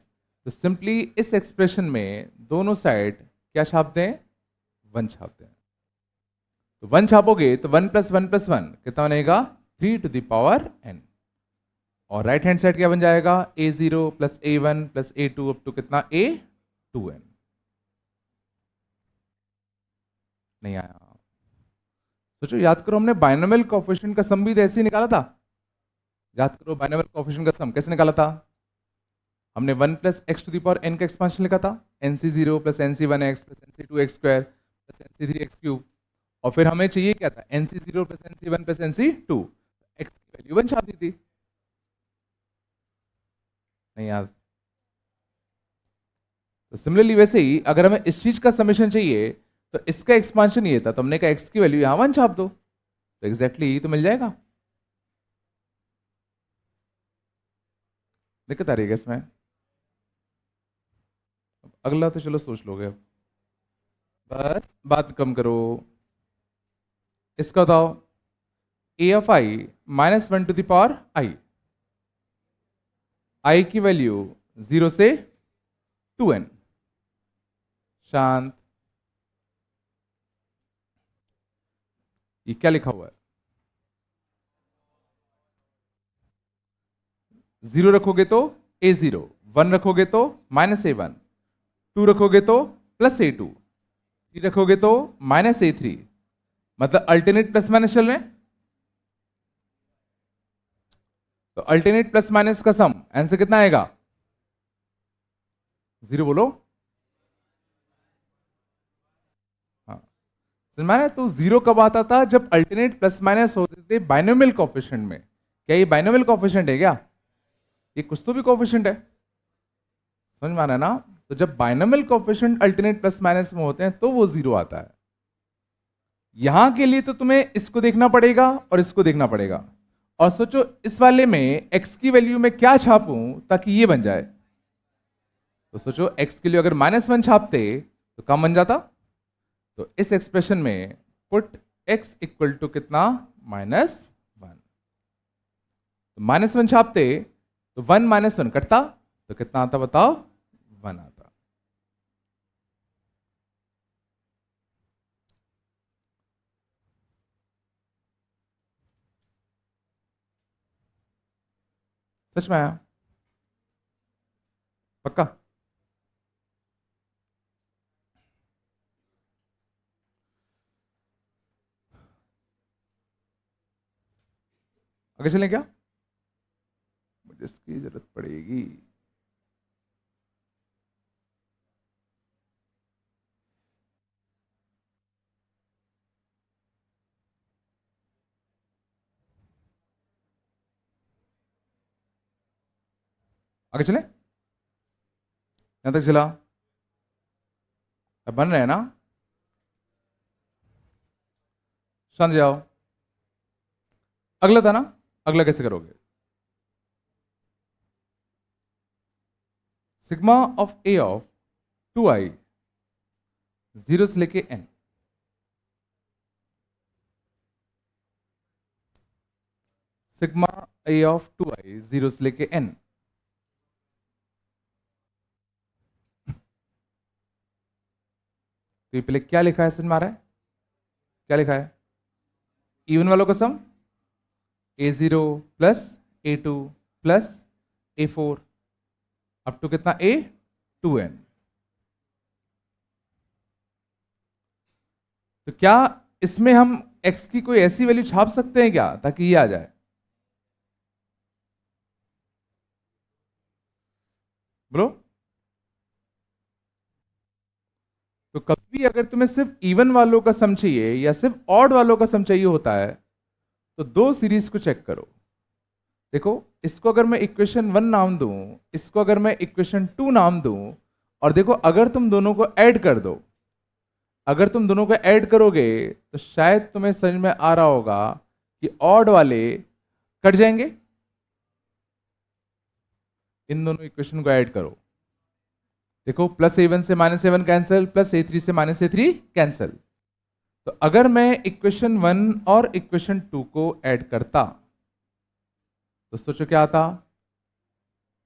तो सिंपली इस एक्सप्रेशन में दोनों साइड क्या छाप दें, 1 छाप दें। तो 1 छापोगे तो 1 + 1 + 1 कितना बनेगा, 3⁻n। और राइट हैंड साइड क्या बन जाएगा, a0 + a1 + a2 up to कितना, a2n। नहीं आया? सोचो, याद करो, हमने बाइनोमियल कोएफिशिएंट का सम भी तो ऐसे ही निकाला था। याद करो, बाइनोमियल कोएफिशिएंट का सम कैसे निकाला था, हमने 1 + x⁴n का एक्सपांशन लिखा था, nc0 + nc1x + nc2x² + nc3x³ और फिर हमें चाहिए क्या था, nc0 + nc1 + nc2, x की वैल्यू 1 छाप दी थी। नहीं याद? तो सिमिलरली वैसे ही अगर हमें इस चीज का समेशन चाहिए तो इसका एक्सपांशन ये था, तो हमने कहा x की वैल्यू यहां 1 छाप दो, तो एग्जैक्टली तो मिल जाएगा। दिक्कत आ रही है क्या इसमें? अगला तो चलो सोच लोगे, अब बस बात कम करो। इसका बताओ, a of i -1 to the power i की वैल्यू 0 से 2n। शांत, ये क्या लिखा हुआ है, 0 रखोगे तो a0, 1 रखोगे तो -a1, 2 रखोगे तो +a2, 3 रखोगे तो -a3, मतलब अल्टरनेट प्लस माइनस चल रहे हैं। तो अल्टरनेट प्लस माइनस का सम आंसर कितना आएगा, 0 बोलो। हाँ, समझ, तो 0 कब आता था, जब अल्टरनेट प्लस माइनस होते थे बाइनोमियल कोएफिशिएंट में। क्या ये बाइनोमियल कोएफिशिएंट है क्या, ये कुछ तो भी कोएफिशिएंट है, समझ में आ रहा है ना। तो जब binomial coefficient alternate plus minus में होते हैं तो वो 0 आता है। यहां के लिए तो तुम्हें इसको देखना पड़ेगा और इसको देखना पड़ेगा, और सोचो इस वाले में x की वैल्यू में क्या छापूं ताकि ये बन जाए। तो सोचो x के लिए अगर -1 छापते तो कम बन जाता। तो इस एक्सप्रेशन में पुट x इक्वल टू कितना, -1। तो -1 छापते तो 1 - 1 कटता, तो कितना आता बताओ, 1 आता। सच में आया? पक्का? आगे चलें क्या, मुझे इसकी जरूरत पड़ेगी। आगे चले, यहां तक चला, अब बन रहे हैं ना, समझ जाओ। अगला था ना, अगला कैसे करोगे, sigma of a of 2i 0 से लेके n, sigma a of 2i 0 से लेके n। तो ये पहले क्या लिखा है, समझ में आ रहा है, क्या लिखा है, इवन वालों का सम a0 + a2 + a4 up to कितना, a2n। तो क्या इसमें हम x की कोई ऐसी वैल्यू छाप सकते हैं क्या ताकि ये आ जाए, बोलो। तो कभी भी अगर तुम्हें सिर्फ इवन वालों का सम चाहिए या सिर्फ ऑड वालों का सम चाहिए होता है तो दो सीरीज को चेक करो। देखो, इसको अगर मैं इक्वेशन 1 नाम दूं, इसको अगर मैं इक्वेशन 2 नाम दूं, और देखो अगर तुम दोनों को ऐड कर दो, अगर तुम दोनों को ऐड करोगे तो शायद तुम्हें समझ में आ रहा होगा कि ऑड वाले कट जाएंगे। इन दोनों इक्वेशन को ऐड करो, देखो +a1 से -a1 कैंसिल, +a3 से -a3 कैंसिल। तो अगर मैं इक्वेशन 1 और इक्वेशन 2 को ऐड करता तो सोचो क्या आता,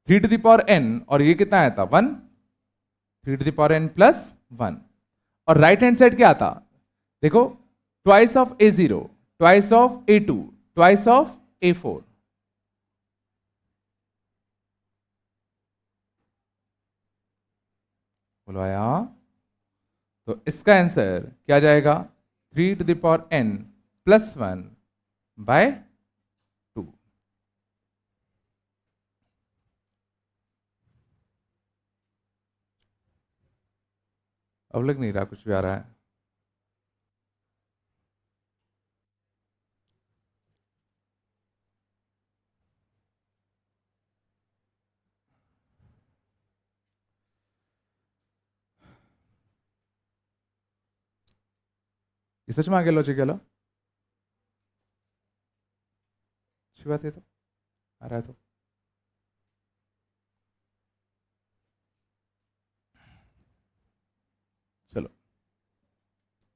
3 टू द पावर n, और ये कितना आया था 1, 3 to the power n plus 1। और राइट हैंड साइड क्या आता, देखो, twice of a0, twice of a2, twice of a4। बोलो आया। तो इसका आंसर क्या जाएगा, 3 to the power n plus 1 by 2। अब लग नहीं रहा कुछ भी आ रहा है। ये सच में आ गया लॉजिक वाला, अच्छी बात है। तो आ रहा है तो चलो,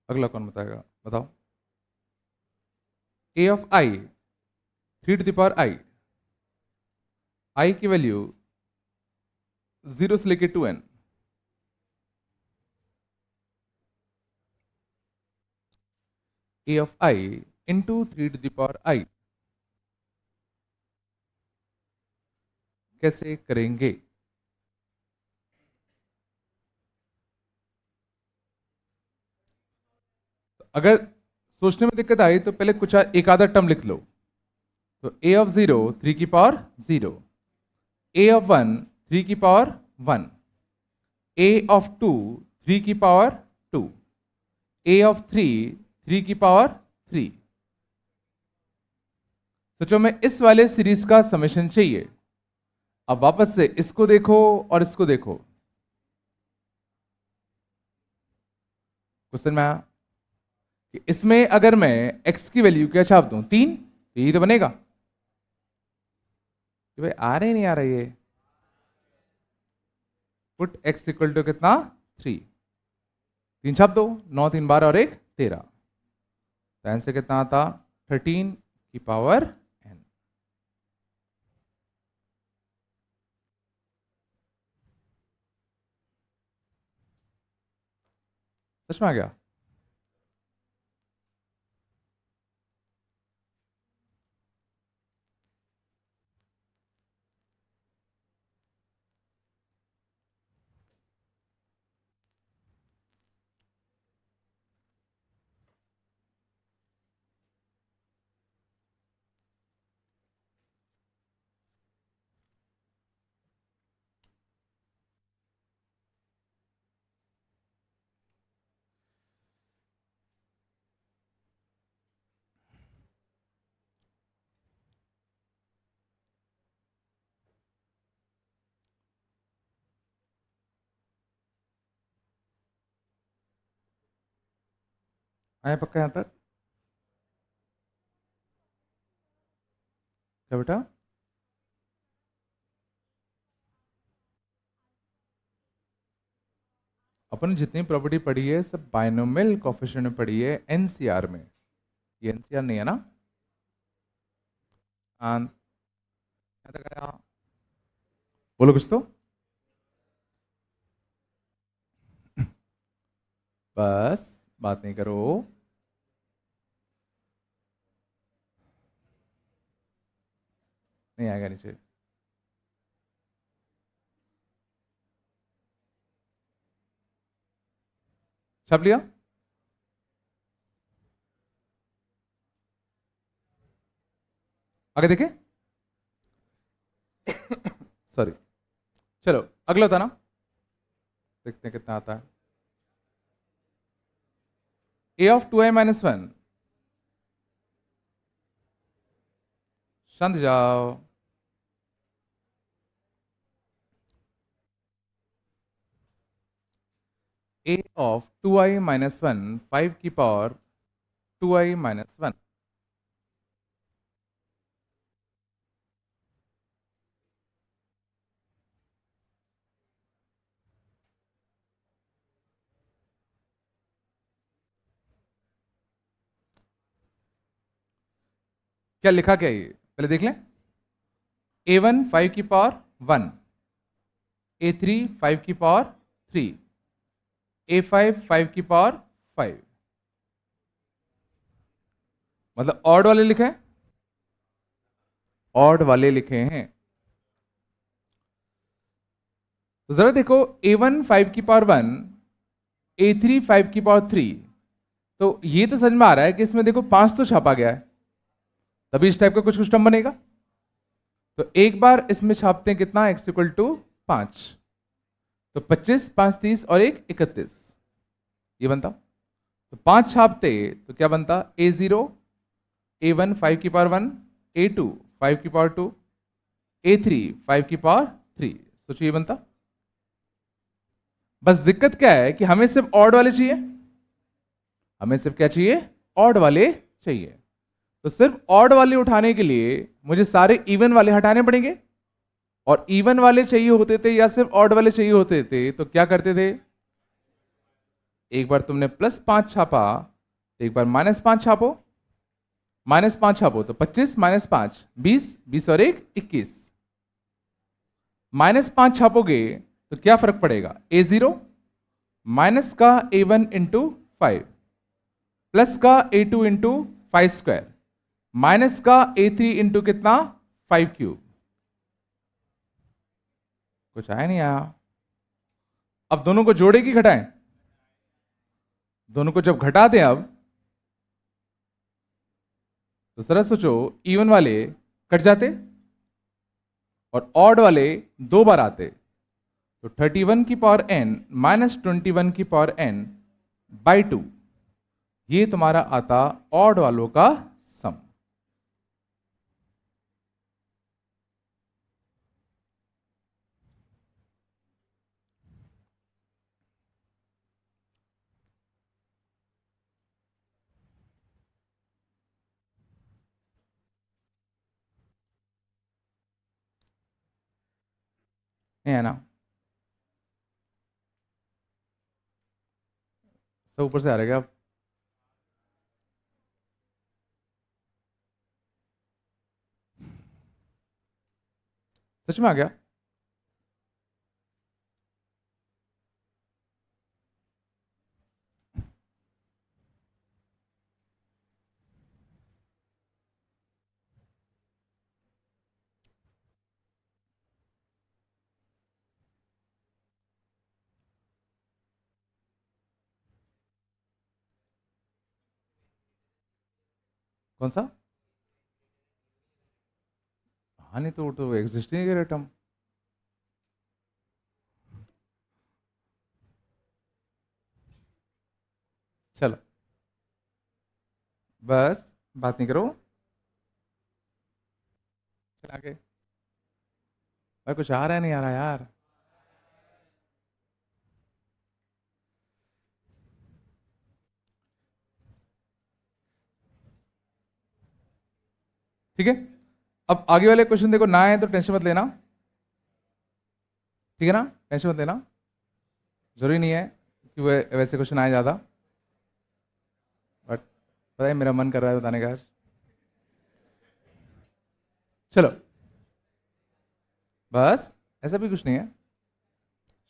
अगला कौन बताएगा, बताओ। a of i, 3 to the power i की वैल्यू 0 से लेके 2n, a of i into 3 to the power i, कैसे करेंगे। अगर सोचने में दिक्कत आई तो पहले कुछ एक आधा टर्म लिख लो। तो a ऑफ 0 3 की पावर 0, a ऑफ 1 3 की पावर 1, a ऑफ 2 3 की पावर 2, a ऑफ 3 3 की पावर 3। सोचो मैं इस वाले सीरीज का समेशन चाहिए। अब वापस से इसको देखो और इसको देखो, क्वेश्चन में आया कि इसमें अगर मैं x की वैल्यू क्या छाप दूं 3, तो यही तो बनेगा। कि भाई आ रहे नहीं आ रही है, पुट x इक्वल टू कितना 3, 3 छाप दो, 9 3 12 और 1 13, तो आंसर कितना आता 13 की पावर n। सच में आ गया। आया पक्का यहां तक, क्या बेटा। अपन जितनी प्रॉपर्टी पढ़ी है सब बायनोमियल कोएफिशिएंट में पढ़ी है एनसीआर में, ये एनसीआर नहीं है ना। यहाँ तक आया, बोलो कुछ तो। बस बात नहीं करो। नहीं आएगा नीचे। छाप लिया। आगे देखे। सॉरी, चलो अगला था ना, देखते हैं कितना आता है। a ऑफ 2i माइनस 1, शांत जाओ। a ऑफ 2i माइनस 1 5 की पावर 2i माइनस 1, क्या लिखा क्या ये पहले देख लें। a1 5 की पावर 1, A3 5 की पावर 3, A5 5 की पावर 5, मतलब ऑड वाले लिखे हैं, ऑड वाले लिखे हैं। तो जरा देखो, A1 5 की पावर 1, A3 5 की पावर 3, तो ये तो समझ में आ रहा है कि इसमें देखो 5 तो छापा गया है, तभी इस टाइप का कुछ कुछ टर्म बनेगा। तो एक बार इसमें छापते हैं कितना, x इक्वल टू 5, तो 25 5 30 और 1 31, ये बनता। तो 5 छापते तो क्या बनता, A0 A1 5 की पावर 1, A2 5 की पावर 2, A3 5 की पावर 3, सोचो ये बनता। बस दिक्कत क्या है कि हमें सिर्फ ऑड वाले चाहिए, हमें सिर्फ क्या चाहिए, ऑड वाले चाहिए। तो सिर्फ ऑड वाले उठाने के लिए मुझे सारे इवन वाले हटाने पड़ेंगे, और इवन वाले चाहिए होते थे या सिर्फ ऑड वाले चाहिए होते थे तो क्या करते थे, एक बार तुमने +5 छापा तो एक बार -5 छापो, -5 छापो तो 25 -5 20, 20 और 1 21, -5 छापोगे तो क्या फर्क पड़ेगा, A0 माइनस का A1 इंटू 5 प्लस का A2 इंटू 5 स्क्वायर माइनस का A3 इंटू कितना 5 क्यूब। कुछ आया नहीं आया। अब दोनों को जोड़े कि घटाएं, दोनों को जब घटा दें अब, तो जरा सोचो, इवन वाले कट जाते और ऑड वाले 2 बार आते, तो 31 की पावर n माइनस 21 की पावर n बाई 2, ये तुम्हारा आता ऑड वालों का सम। नहीं है ना, सब ऊपर से आ रहेगा। अब सच में आ गया। कौन सा, हाँ नहीं तो वो तो एग्जिस्ट नहीं करे टर्म। चलो बस बात नहीं करो, चल आगे। भाई कुछ आ रहा है नहीं आ रहा यार। ठीक है, अब आगे वाले क्वेश्चन देखो, ना है तो टेंशन मत लेना, ठीक है ना, टेंशन मत लेना, जरूरी नहीं है कि वो वैसे क्वेश्चन आए ज़्यादा, बट पता है मेरा मन कर रहा है बताने का आज। चलो बस, ऐसा भी कुछ नहीं है,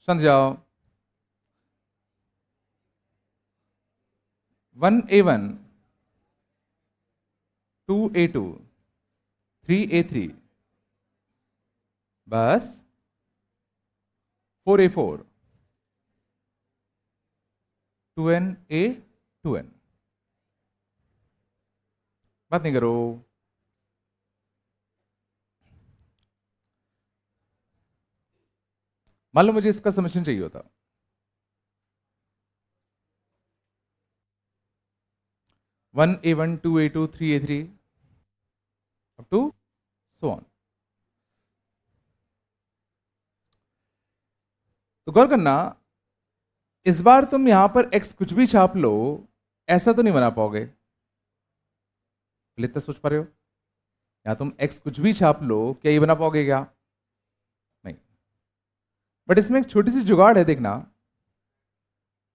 समझ जाओ। 1A1 2A2 3A3 बस 4A4 2NA2N, बात नहीं करो। मान लो मुझे इसका समेशन चाहिए होता, 1A1 2A2 3A3 up to so on. तो गौर करना, इस बार तुम यहां पर x कुछ भी छाप लो, ऐसा तो नहीं बना पाओगे, इतना सोच पा रहे हो, या तुम x कुछ भी छाप लो, क्या ये बना पाओगे क्या, नहीं। बट इसमें एक छोटी सी जुगाड़ है, देखना,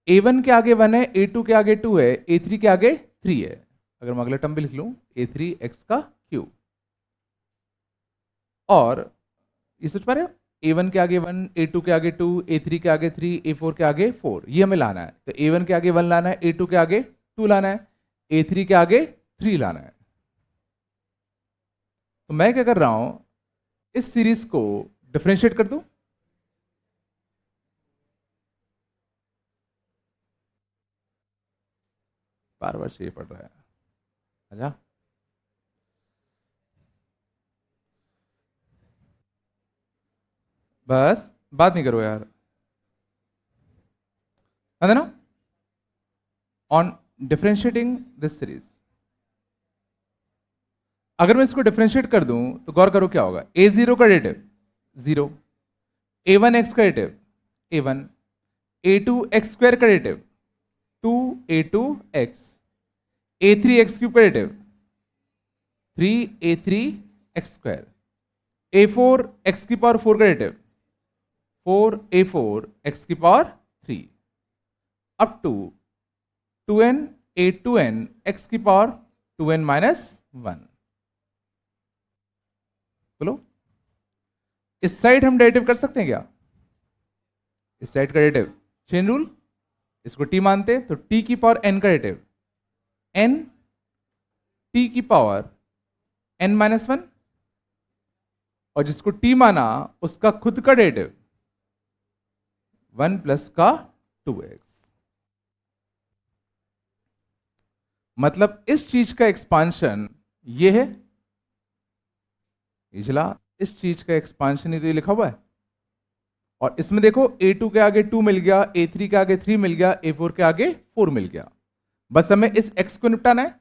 A1 के आगे 1 है, A2 के आगे 2 है, A3 के आगे 3 है। अगर मैं अगले टर्म भी लिख लूं, A3 x का क्यूब, और ये सोच पा रहे हो, A1 के आगे 1, A2 के आगे 2, A3 के आगे 3, A4 के आगे 4, ये हमें लाना है। तो A1 के आगे 1 लाना है, A2 के आगे 2 लाना है, A3 के आगे 3 लाना है। तो मैं क्या कर रहा हूं, इस सीरीज को डिफरेंशिएट कर दूं। बार बार ये पढ़ रहा है। अच्छा, बस बात नहीं करो यार, है ना। ऑन डिफरेंशिएटिंग दिस सीरीज, अगर मैं इसको डिफरेंशिएट कर दूं तो गौर करो क्या होगा। A0 का डेरिवेटिव 0, A1 x का derivative A1, A2 x square का derivative 2A2 x, A3 x cube का derivative 3A3 x square, A4 x की पावर 4 का डेरिवेटिव 4A4 x की power 3, up to 2n A2n x की power 2n minus 1। बोलो, इस side हम derivative कर सकते हैं क्या? इस साइड का डेरिवेटिव चेन रूल, इसको t मानते तो t की पावर n का डेरिवेटिव n t की पावर n माइनस 1, और जिसको t माना उसका खुद का डेरिवेटिव 1 प्लस का 2x। मतलब इस चीज का एक्सपांशन ये है, पिछला इस चीज का एक्सपांशन ही तो ये लिखा हुआ है। और इसमें देखो A2 के आगे 2 मिल गया, A3 के आगे 3 मिल गया, A4 के आगे 4 मिल गया। बस हमें इस x को निपटाना है।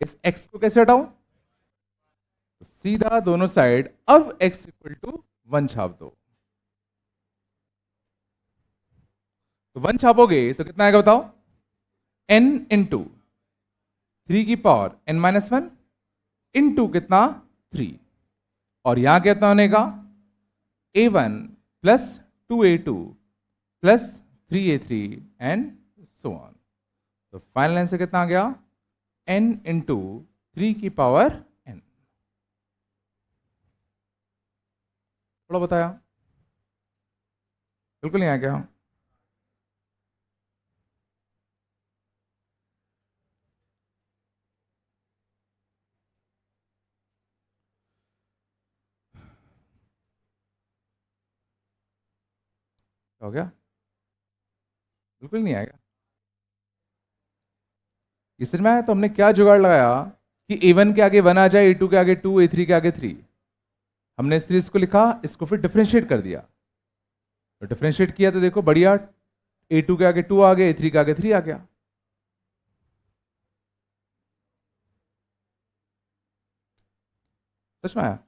इस x को कैसे हटाऊं? तो सीधा दोनों साइड अब x इक्वल टू 1 छाप दो। तो 1 छापोगे तो कितना आएगा बताओ? n इंटू 3 की पावर n माइनस 1 इंटू कितना 3, और यहां कितना होने का A1 plus 2A2 plus 3A3 and so on. तो फाइनल आंसर कितना आ गया? n इंटू 3 की पावर n। थोड़ा बताया, बिल्कुल नहीं आ गया। हो गया? बिल्कुल नहीं आएगा। इसमें आया तो हमने क्या जुगाड़ लगाया कि A1 के आगे 1 आ जाए, A2 के आगे 2, A3 के आगे 3। हमने इस सीरीज को लिखा, इसको फिर डिफरेंशिएट कर दिया। तो डिफरेंशिएट किया तो देखो बढ़िया, A2 के आगे 2 आ गया, A3 के आगे 3 आ गया। समझ में आया?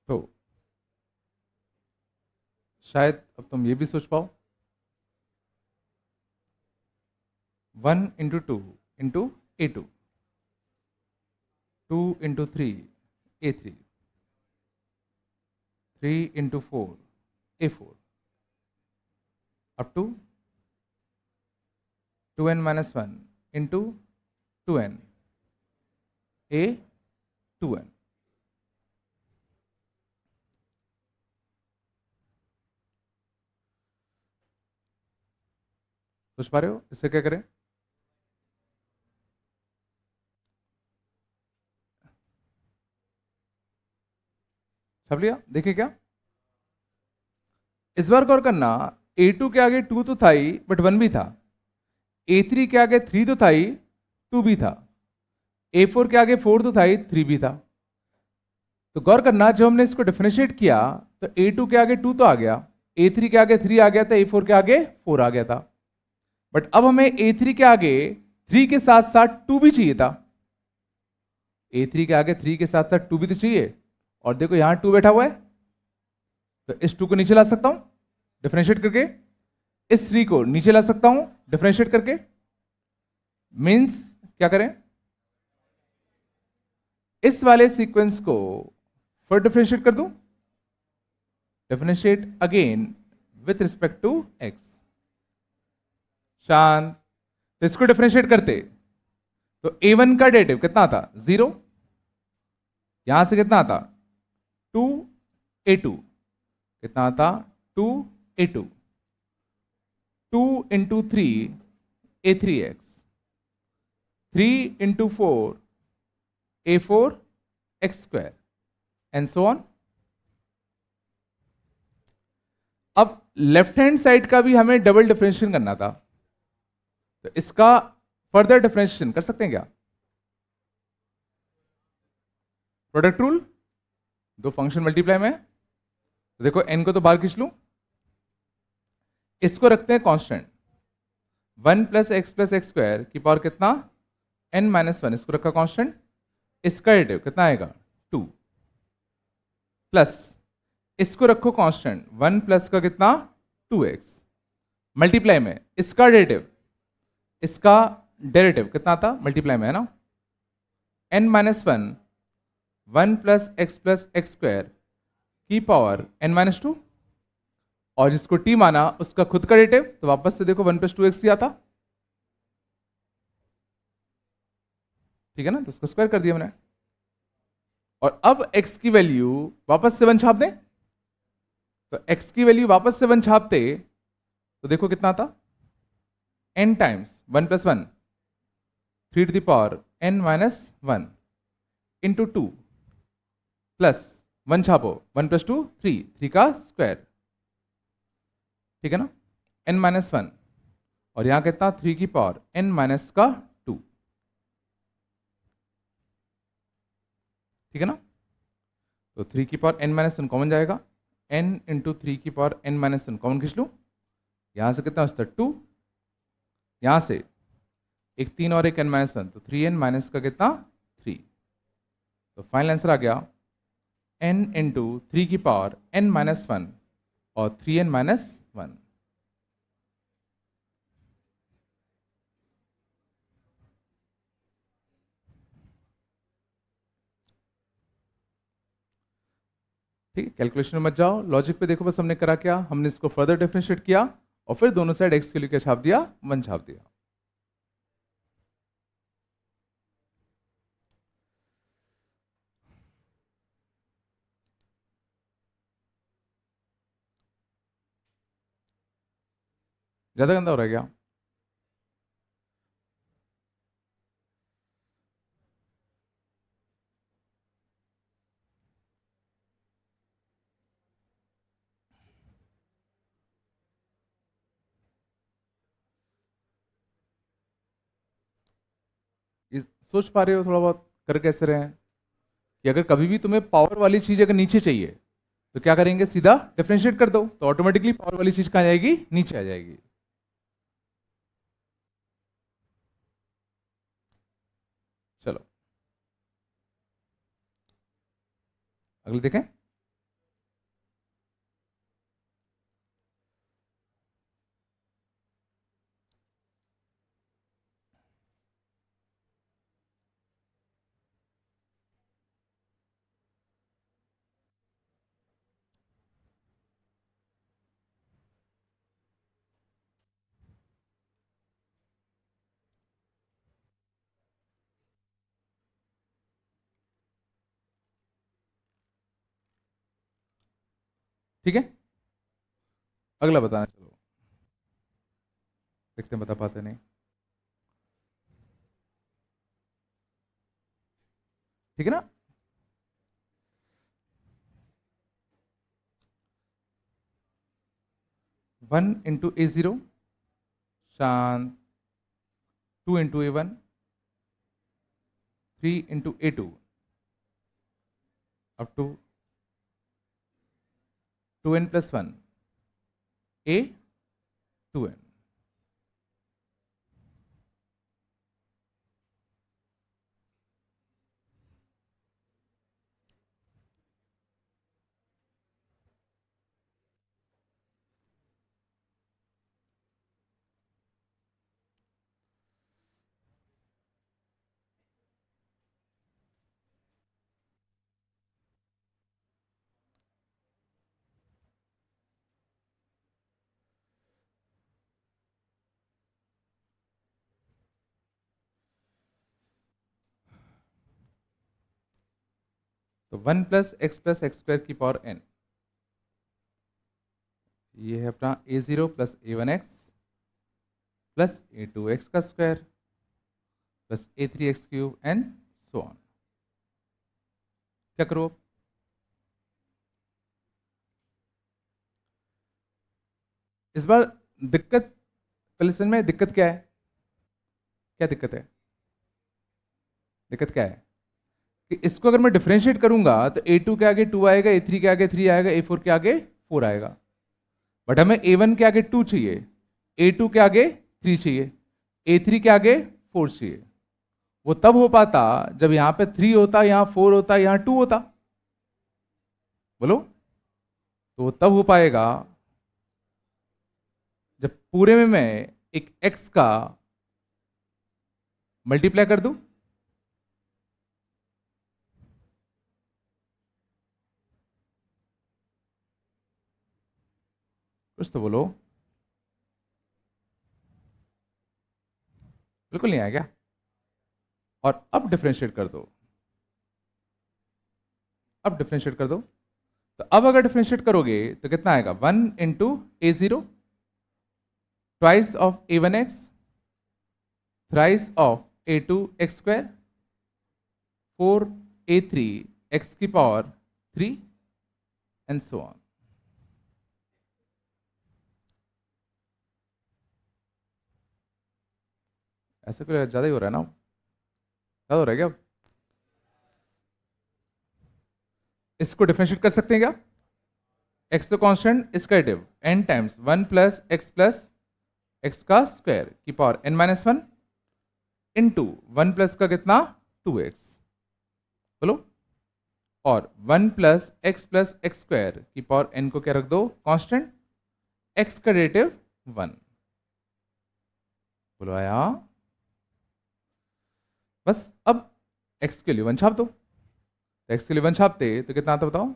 तो शायद अब तुम ये भी सोच पाओ, 1 into 2 into A2, 2 into 3 A3, 3 into 4 A4, up to 2n minus 1 into 2n A2n। सोच पा रहे हो इससे क्या करें? छाप लिया? देखिए क्या, इस बार गौर करना, A2 के आगे 2 तो था ही बट 1 भी था, A3 के आगे 3 तो था ही, 2 भी था, A4 के आगे 4 तो था ही, 3 भी था। तो गौर करना, जब हमने इसको डिफरेंशिएट किया तो A2 के आगे 2 तो आ गया, A3 के आगे 3 आ गया था, A4 के आगे 4 आ गया था। बट अब हमें A3 के आगे 3 के साथ साथ 2 भी चाहिए था। A3 के आगे 3 के साथ साथ 2 भी तो चाहिए, और देखो यहां 2 बैठा हुआ है, तो इस 2 को नीचे ला सकता हूं डिफरेंशिएट करके, इस 3 को नीचे ला सकता हूं डिफरेंशिएट करके। मींस क्या करें, इस वाले सीक्वेंस को फिर डिफरेंशिएट कर दूं, differentiate again with respect to x. शांत। तो इसको डिफरेंशिएट करते तो a1 का डेरिवेटिव कितना आता, 0। यहां से कितना आता, 2a2, कितना आता, 2a2, 2 into 3 a3x, 3 into 4 a4x square and so on. अब लेफ्ट हैंड साइड का भी हमें डबल डिफरेंशिएशन करना था, तो इसका फर्दर डिफरेंशिएशन कर सकते हैं क्या, प्रोडक्ट रूल, दो फंक्शन मल्टीप्लाई में, तो देखो n को तो बाहर खींच लूं, इसको रखते हैं कांस्टेंट, 1 प्लस एक्स स्क्वायर की पावर कितना, n-1, इसको रखा कांस्टेंट, इसका डेरिवेटिव कितना आएगा 2, प्लस इसको रखो कांस्टेंट, 1 प्लस का कितना 2x, मल्टीप्लाई में इसका डेरिवेटिव कितना था, मल्टीप्लाई में है ना, n-1, 1 प्लस एक्स स्क्वायर की पावर n-2, और जिसको t माना उसका खुद का डेरिवेटिव, तो वापस से देखो 1 प्लस 2x ही आता, ठीक है ना, तो उसको स्क्वायर कर दिया मैंने। और अब x की वैल्यू वापस से 1 छाप दें, तो x की वैल्यू वापस से 1 छापते तो देखो कितना आता, n times 1 plus 1, 3 to the power n-1 into 2 plus 1 छापो, 1 प्लस 2 3 का स्क्वायर, ठीक है ना, n-1, और यहां कितना 3 की पावर n-2, ठीक है ना, तो 3 की पावर n-1 कॉमन जाएगा, n इंटू 3 की पावर n-1 कॉमन खींच लूं, यहां से कितना बचता 2, यहां से एक 3 और एक n-1, तो 3n- का कितना 3, तो फाइनल आंसर आ गया n इंटू 3 की पावर n-1 और 3n-1। ठीक है, कैलकुलेशन में मत जाओ, लॉजिक पे देखो बस हमने करा क्या, हमने इसको फर्दर डिफरेंशिएट किया और फिर दोनों साइड x के लिए क्या छाप दिया, 1 छाप दिया। ज्यादा गंदा हो रहा है क्या, सोच पा रहे हो थोड़ा बहुत कर कैसे रहे हैं, कि अगर कभी भी तुम्हें पावर वाली चीज अगर नीचे चाहिए तो क्या करेंगे, सीधा डिफरेंशिएट कर दो, तो ऑटोमेटिकली पावर वाली चीज कहां जाएगी, नीचे आ जाएगी। चलो अगले देखें, ठीक है, अगला बताना, चलो देखते हैं बता पाते नहीं, ठीक है ना, वन इंटू a0, शांत, 2 into a1, 3 into a2, up to 2n+1 a 2n। तो 1 प्लस एक्स स्क्वायर की पावर n, ये है अपना a0 plus a1x plus a2x का square plus a3x cube and so on. क्या करो अब? इस बार दिक्कत, पहले समझ में दिक्कत क्या है? क्या दिक्कत है? दिक्कत क्या है कि इसको अगर मैं डिफरेंशिएट करूंगा तो a2 के आगे 2 आएगा, a3 के आगे 3 आएगा, a4 के आगे 4 आएगा। बट हमें a1 के आगे 2 चाहिए, a2 के आगे 3 चाहिए, a3 के आगे 4 चाहिए। वो तब हो पाता जब यहां पे 3 होता, यहां 4 होता, यहां 2 होता। बोलो। तो वो तब हो पाएगा जब पूरे में मैं एक x का मल्टीप्लाई कर दूं। कुछ तो बोलो। बिल्कुल नहीं आया क्या? और अब डिफरेंशिएट कर दो, अब डिफरेंशिएट कर दो। तो अब अगर डिफरेंशिएट करोगे तो कितना आएगा? 1 into a0 twice of a1x thrice of a2x square 4a3x की पावर 3 एंड सो ऑन। ऐसा कोई ज्यादा ही हो रहा है ना? ज्यादा हो रहा है क्या? इसको डिफरेंशिएट कर सकते हैं क्या? x तो कांस्टेंट, इसका additive n times 1 plus x का स्क्वायर की पावर n-1 इंटू 1 प्लस का कितना? 2x। बोलो। और 1 प्लस एक्स स्क्वायर की पावर n को क्या रख दो? कांस्टेंट, x का डेरिवेटिव 1। बोलो आया? बस अब x के लिए 1 छाप दो। तो x के लिए 1 छापते तो कितना आता बताओ?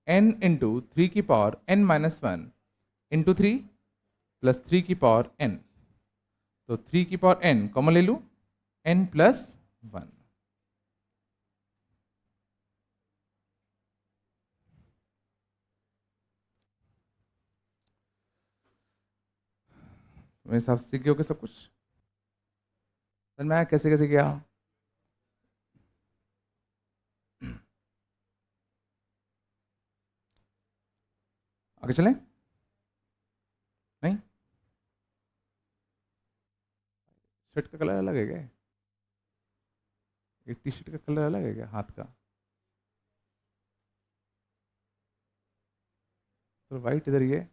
n इंटू 3 की पावर n-1 इंटू 3 प्लस 3 की पावर n। तो 3 की पावर n कॉमन ले लूं, n प्लस 1। मेरे हिसाब से सीख गए हो सब कुछ? सर मैं कैसे कैसे किया? आगे चलें? नहीं? शर्ट का कलर अलग है क्या? एक टी शर्ट का कलर अलग है क्या हाथ का? तो वाइट इधर ये।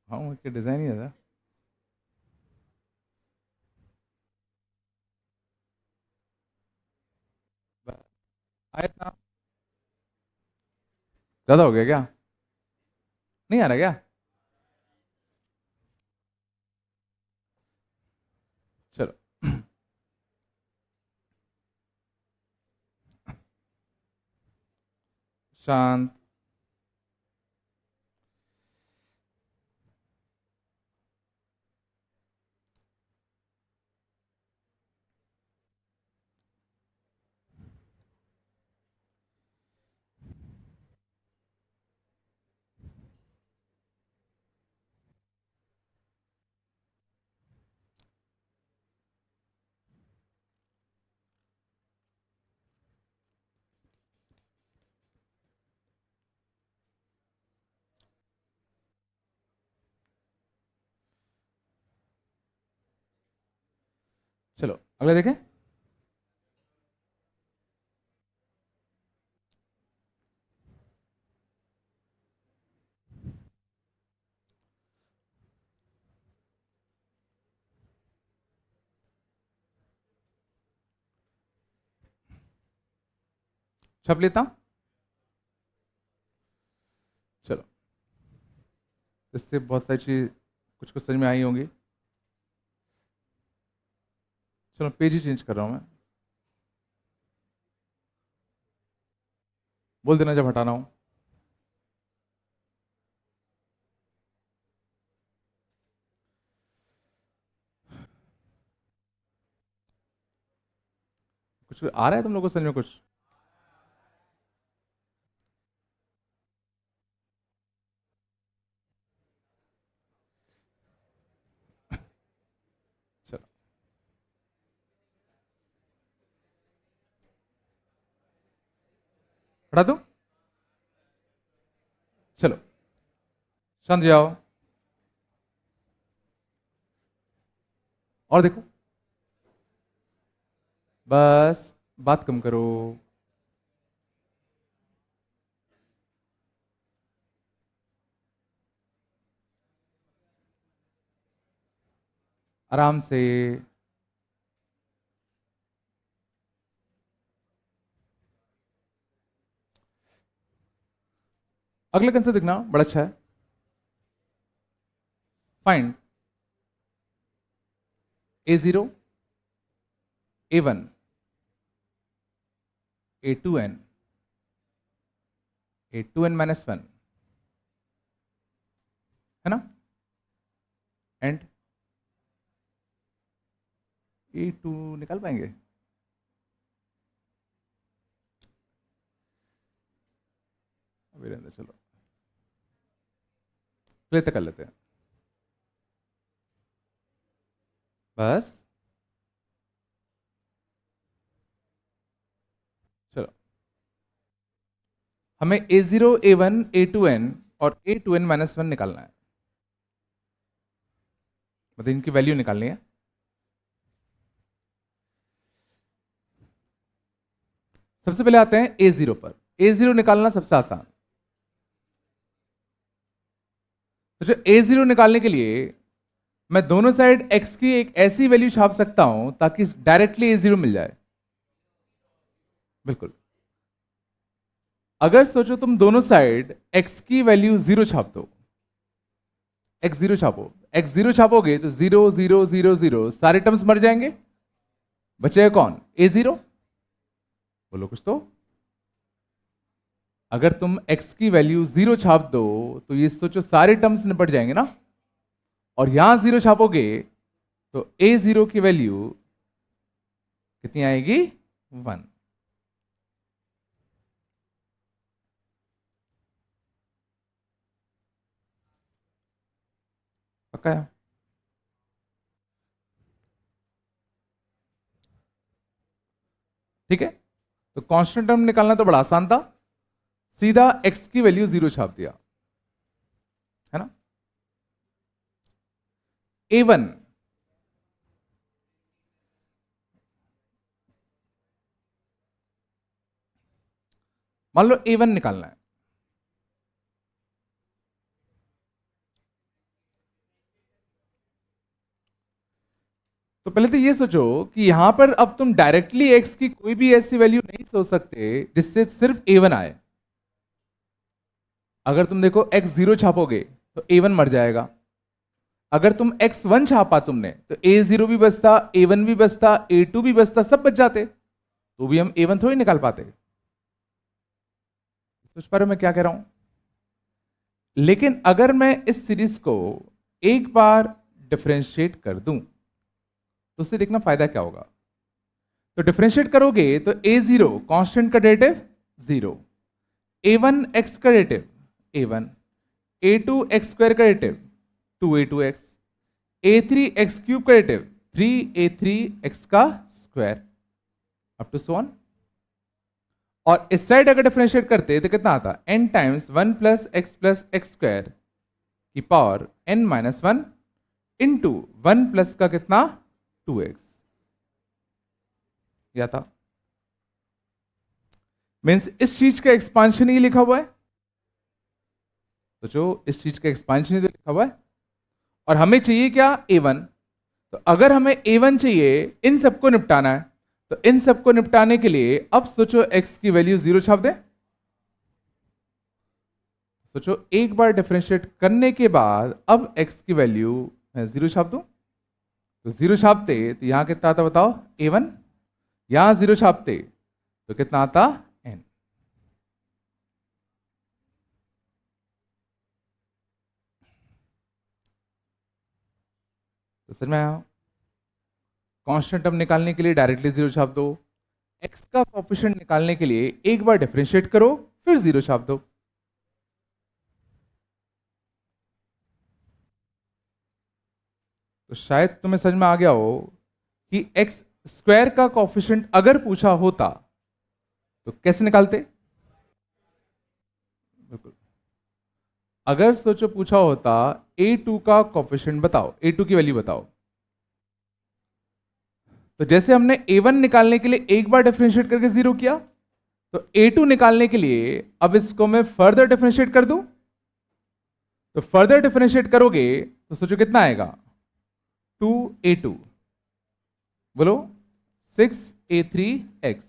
हाँ उसके डिजाइन ही है। आया इतना? ज्यादा हो गया क्या? नहीं आ रहा क्या? चलो। शांत। चलो अगला देखें। छप लेता हूं। चलो, इससे बहुत सारी चीज कुछ कुछ समझ में आई होंगी। चलो पेज ही चेंज कर रहा हूं मैं। बोल देना जब हटाना हो। कुछ आ रहा है तुम लोगों को समझ में कुछ? चलो पढ़ा दो, चलो शांत जाओ और देखो, बस बात कम करो। आराम से। अगले कंसेप्ट देखना, बड़ा अच्छा है। Find A0, A1, A2n, A2n minus one, है ना, एंड A2 निकाल पाएंगे? वीरेंद्र चलो प्ले तक कर लेते हैं बस। चलो हमें A0, A1, A2n और A2n माइनस वन निकालना है, मतलब इनकी वैल्यू निकालनी है। सबसे पहले आते हैं A0 पर। A0 निकालना सबसे आसान। तो जो A0 निकालने के लिए मैं दोनों साइड x की एक ऐसी वैल्यू छाप सकता हूं ताकि डायरेक्टली A0 मिल जाए। बिल्कुल, अगर सोचो तुम दोनों साइड x की वैल्यू जीरो छाप दो, x0 छापो, x0 छापोगे तो 0 0 0 0 सारे टर्म्स मर जाएंगे, बचेगा कौन? A0। बोलो कुछ तो। अगर तुम x की वैल्यू जीरो छाप दो तो ये सोचो सारे टर्म्स निपट जाएंगे ना, और यहां जीरो छापोगे तो A0 की वैल्यू कितनी आएगी? 1। पक्का है? ठीक है, तो कांस्टेंट टर्म निकालना तो बड़ा आसान था, सीधा x की वैल्यू जीरो छाप दिया, है ना। A1 मान लो A1 निकालना है, तो पहले तो ये सोचो कि यहां पर अब तुम डायरेक्टली x की कोई भी ऐसी वैल्यू नहीं सोच सकते जिससे सिर्फ A1 आए। अगर तुम देखो x0 छापोगे तो A1 मर जाएगा, अगर तुम x1 छापा तुमने तो A0 भी बचता, A1 भी बचता, A2 भी बचता, सब बच जाते, तो भी हम A1 थोड़ी निकाल पाते। सोच पा रहे हो मैं क्या कह रहा हूं? लेकिन अगर मैं इस सीरीज को एक बार डिफरेंशिएट कर दूं तो उससे देखना फायदा क्या होगा। तो डिफरेंशिएट करोगे तो A0 कांस्टेंट का डेरिवेटिव 0, A1 x का derivative A1, A2 x square का derivative 2A2x, A3 x cube का डेरिवेटिव 3A3x का square, up to so on. और इस साइड अगर डिफरेंशिएट करते तो कितना आता? n times 1 plus x square की power n minus one into 1 plus का कितना? 2x। या था मीन्स इस चीज का एक्सपांशन ही लिखा हुआ है, तो जो इस चीज का एक्सपांशन ही तो लिखा हुआ है, और हमें चाहिए क्या? A1। तो अगर हमें A1 चाहिए, इन सबको निपटाना है, तो इन सबको निपटाने के लिए अब सोचो x की वैल्यू जीरो छाप दे। सोचो एक बार डिफरेंशिएट करने के बाद अब x की वैल्यू मैं जीरो छाप दूं, तो जीरो छापते तो यहां कितना आता बताओ? A1। यहां जीरो छापते तो कितना आता? n। तो समझ में आया? कांस्टेंट टर्म निकालने के लिए डायरेक्टली जीरो छाप दो, x का कोफिशिएंट निकालने के लिए एक बार डिफरेंशिएट करो फिर 0 छाप दो। तो शायद तुम्हें समझ में आ गया हो कि एक्स स्क्वायर का कोफिशिएंट अगर पूछा होता तो कैसे निकालते। बिल्कुल, अगर सोचो पूछा होता a2 का कोफिशिएंट बताओ, a2 की वैल्यू बताओ, तो जैसे हमने a1 निकालने के लिए एक बार डिफरेंशिएट करके 0 किया, तो a2 निकालने के लिए अब इसको मैं फर्दर डिफरेंशिएट कर दूं, तो फर्दर डिफरेंशिएट करोगे तो सोचो कितना आएगा 2a2, बोलो 6a3x,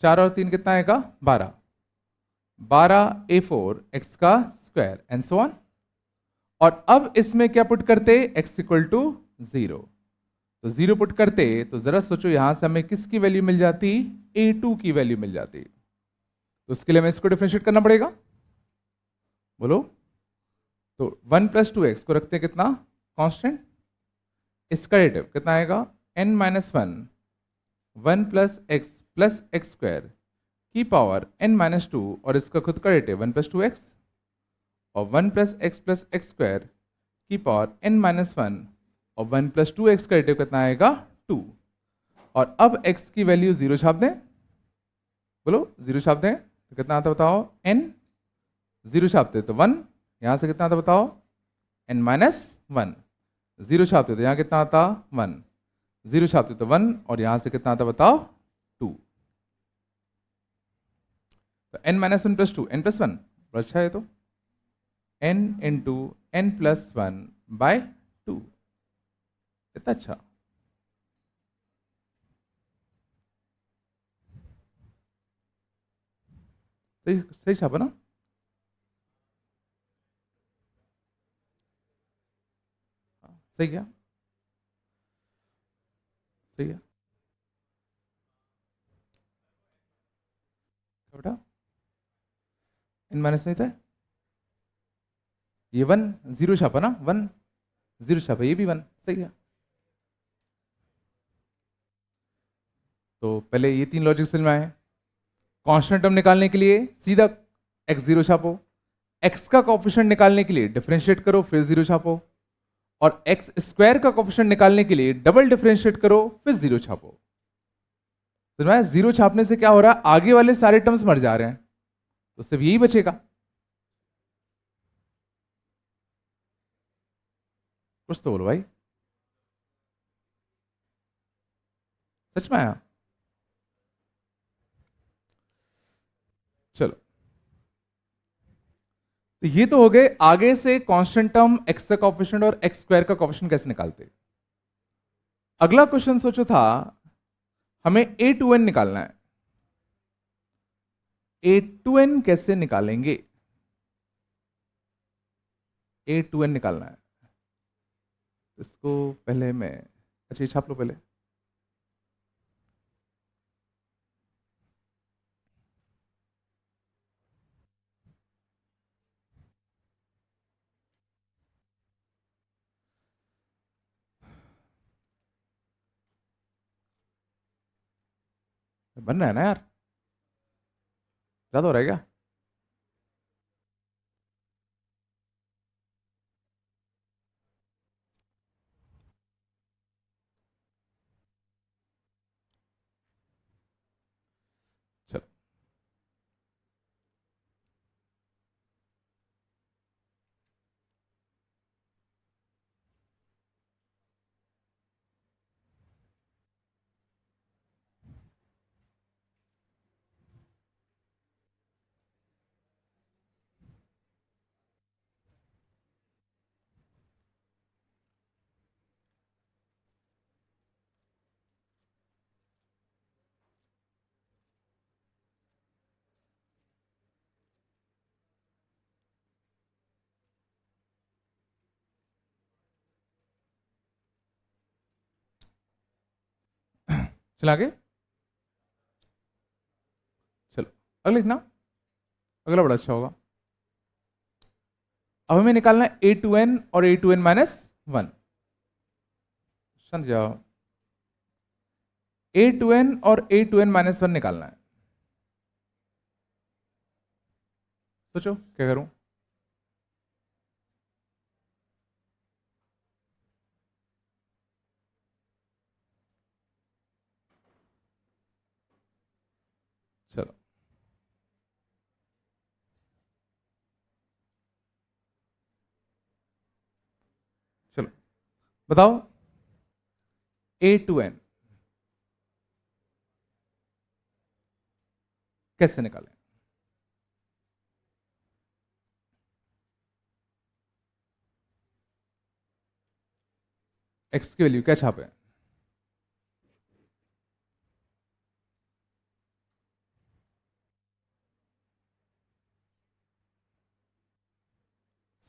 4 और 3 कितना आएगा 12, 12a4 x का स्क्वायर एंड सो ऑन। और अब इसमें क्या पुट करते x इक्वल टू 0, तो 0 पुट करते तो जरा सोचो यहां से हमें किसकी वैल्यू मिल जाती, a2 की वैल्यू मिल जाती। तो उसके लिए हमें इसको डिफरेंशिएट करना पड़ेगा, बोलो। तो 1 + 2x को रखते हैं कितना कांस्टेंट, इसका डेरिवेटिव कितना आएगा n - 1 1 + x + x स्क्वायर की पावर n - 2 और इसका खुद का डेरिवेटिव 1 + 2x और 1 + x + x स्क्वायर की पावर n - 1 और 1 + 2x का डेरिवेटिव कितना आएगा 2। और अब x की वैल्यू 0 छाप दें, बोलो 0 छाप दें तो कितना आता बताओ n, 0 छापते तो 1, यहां से कितना आता बताओ n - 1, 0 छापते तो यहां कितना आता 1, 0 छापते तो 1 और यहां से कितना आता बताओ 2। तो n - 1 + 2 n + 1, अच्छा है, तो n × n + 1/2, कितना अच्छा। सही सही छापा ना। सही क्या, सही है बेटा, n माइनस नहीं था, ये 1 0 छापा ना, 1 0 छापा, ये भी 1, सही है। तो पहले ये 3 लॉजिक समझ में आए। कांस्टेंट टर्म निकालने के लिए सीधा x0 छापो, x का कोफिशिएंट निकालने के लिए डिफरेंशिएट करो फिर 0 छापो, और x स्क्वायर का कोफिशिएंट निकालने के लिए डबल डिफरेंशिएट करो फिर 0 छापो। तो मैं 0 छापने से क्या हो रहा है, आगे वाले सारे टर्म्स मर जा रहे हैं, तो सिर्फ यही बचेगा। कुछ तो बोलो भाई, सच में आया। चलो, तो ये तो हो गए आगे से कांस्टेंट टर्म x का कोफिशिएंट और x स्क्वायर का कोफिशिएंट कैसे निकालते। अगला क्वेश्चन सोचो था हमें a2n निकालना है, a2n कैसे निकालेंगे, a2n निकालना है, इसको पहले मैं, अच्छा ये छाप लो पहले, बन रहा है ना यार, ज्यादा हो रहा है क्या। चलो, चला आगे, चलो अगला लिखना, अगला बड़ा अच्छा होगा। अब हमें निकालना है a2n और a2n - 1, समझ जाओ। A2n और A2n-1 निकालना है। सोचो क्या करूं। चलो चलो बताओ, A2n कैसे निकालें? x की वैल्यू क्या छापे?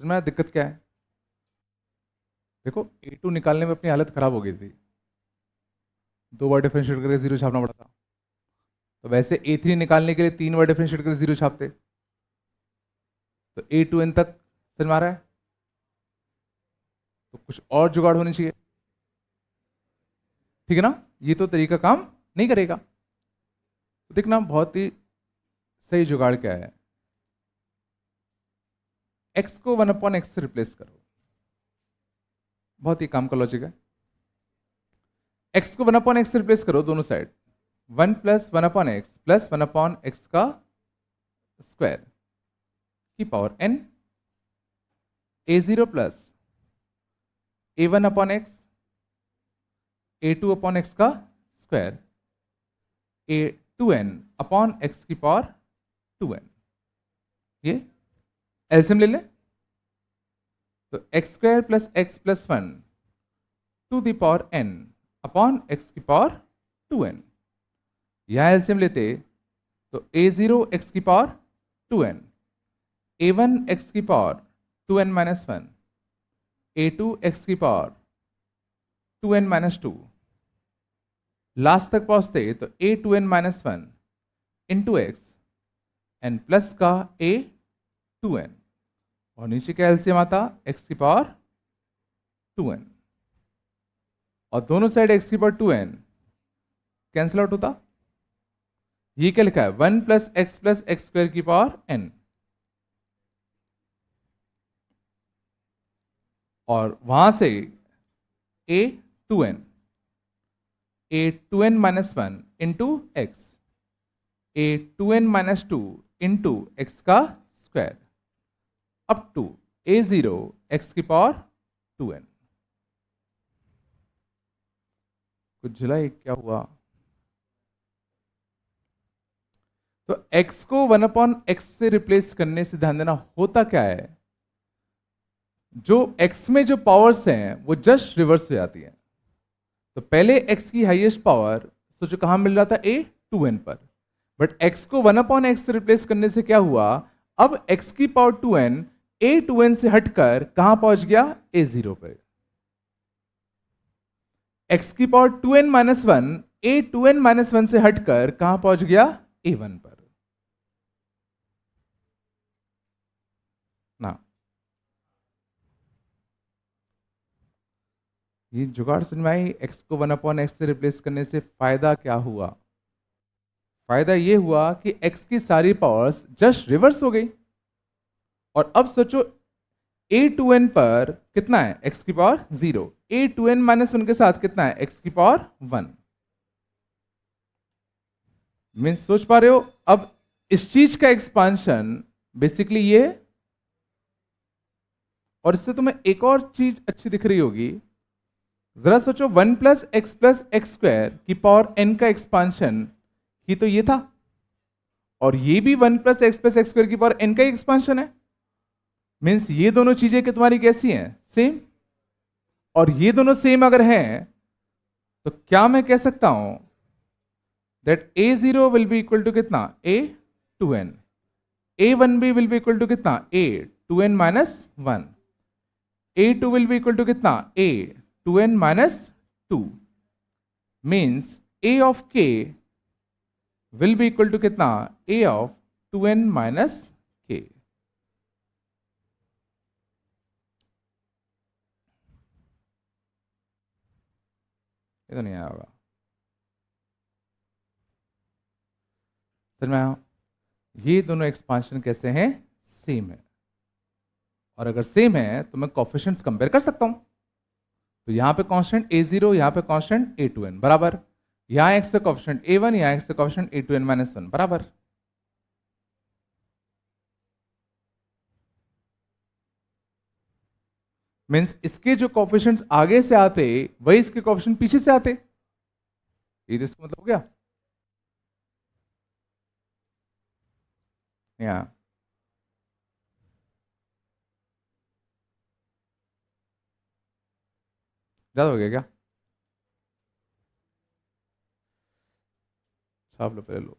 समझ में आया दिक्कत क्या है? देखो A2 निकालने में अपनी हालत खराब हो गई थी, 2 बार डिफरेंशिएट करके 0 छापना पड़ा था। तो वैसे A3 निकालने के लिए 3 बार डिफरेंशिएट करके 0 छापते। तो A2n तक समझ में आ रहा है? तो कुछ और जुगाड़ होनी चाहिए, ठीक है ना? ये तो तरीका काम नहीं करेगा। तो देखना बहुत ही सही जुगाड़ क्या है, x को 1/x से रिप्लेस करो। बहुत ही काम का लॉजिक है। x को 1/x से रिप्लेस करो दोनों साइड, 1 + 1/x प्लस 1/x का स्क्वायर की power n, a0 plus a1/x a2/x का स्क्वायर a2n/x की पावर 2n। ये एलसीएम ले लें तो x² + x + 1 to the power n/x की पावर 2n। यहां एलसीएम लेते तो a0 x की पावर 2n, a1 x की पावर 2n - 1, a2 x की पावर 2n - 2। लास्ट तक पहुंचते तो a2n - 1 into x N plus का a2n, और नीचे क्या एलसीएम आता x की पावर 2n, और दोनों साइड x की पावर 2n कैंसिल आउट होता। ये क्या लिखा है 1 + x + x² की पावर n, और वहां से a2n a2n - 1 into X a2n - 2 into X का square up to a0 x की पावर 2n। कुछ जुलाई क्या हुआ? तो x को 1/x से रिप्लेस करने से ध्यान देना होता क्या है, जो x में जो पावर्स हैं वो जस्ट रिवर्स हो जाती है। तो पहले x की हाईएस्ट पावर सोचो कहां मिल रहा था a2n पर, बट x को 1/x से रिप्लेस करने से क्या हुआ, अब x की पावर 2n a2n से हटकर कहां पहुंच गया a0 पे। x की पावर 2n - 1 a2n - 1 से हटकर कहां पहुंच गया a1 पर ना। ये जुगाड़ समझ में आई? x को 1/x से रिप्लेस करने से फायदा क्या हुआ? फायदा ये हुआ कि x की सारी पावर्स जस्ट रिवर्स हो गई, और अब सोचो a2n पर कितना है x की पावर 0, a2n - 1 के साथ कितना है x की पावर 1। मीन्स सोच पा रहे हो? अब इस चीज का एक्सपांशन बेसिकली ये, और इससे तुम्हें एक और चीज अच्छी दिख रही होगी। जरा सोचो 1 + x + x² की पावर n का एक्सपांशन ही तो ये था, और ये भी 1 + x + x² की पावर n का ही एक्सपांशन है। मीन्स ये दोनों चीजें कि तुम्हारी कैसी हैं सेम, और ये दोनों सेम अगर हैं तो क्या मैं कह सकता हूं that a0 will be equal to कितना a2n, a1b will be equal to कितना a2n - 1, a2 will be equal to कितना a2n - 2। Means a of k will be equal to कितना a ऑफ 2n - k। ये तो नहीं आया होगा। समझ में आया? ये दोनों एक्सपांशन कैसे हैं? सेम है। और अगर सेम है तो मैं कोफिशिएंट्स कंपेयर कर सकता हूं। तो यहां पे कांस्टेंट a0, यहां पे कांस्टेंट a2n बराबर, यहां x से कोफिशिएंट a1, यहां x से कोफिशिएंट a2n माइनस 1 बराबर। मींस इसके जो कोफिशिएंट्स आगे से आते वही इसके कोफिशिएंट पीछे से आते। ये तो इसका मतलब हो गया। यहां ज्यादा हो गया क्या? छाप लो पहले लो।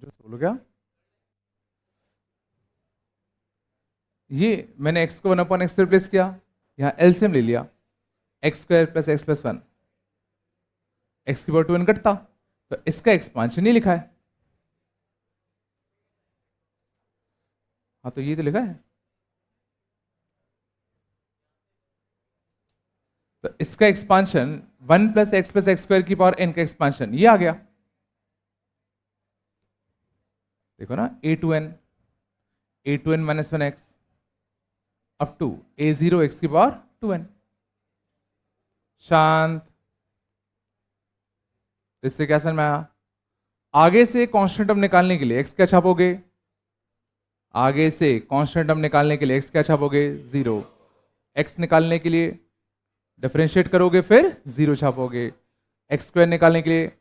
जो बोलो क्या? ये मैंने x को 1/x से रिप्लेस किया, यहाँ एलसीएम ले लिया, x square plus x plus 1, x की पावर 2n कटता, तो इसका एक्सपांशन नहीं लिखा है। हाँ तो ये तो लिखा है। तो इसका एक्सपांशन 1 प्लस एक्स स्क्वायर की पावर n का एक्सपांशन ये आ गया। देखो ना, a2n minus 1x up to a0 x की पावर 2n। शांत। इससे क्या समझ में आया? आगे से कांस्टेंट टर्म निकालने के लिए x क्या छापोगे? आगे से कांस्टेंट टर्म निकालने के लिए x क्या छापोगे? 0। x निकालने के लिए डिफरेंशिएट करोगे फिर 0 छापोगे। एक्स स्क्वायर निकालने के लिए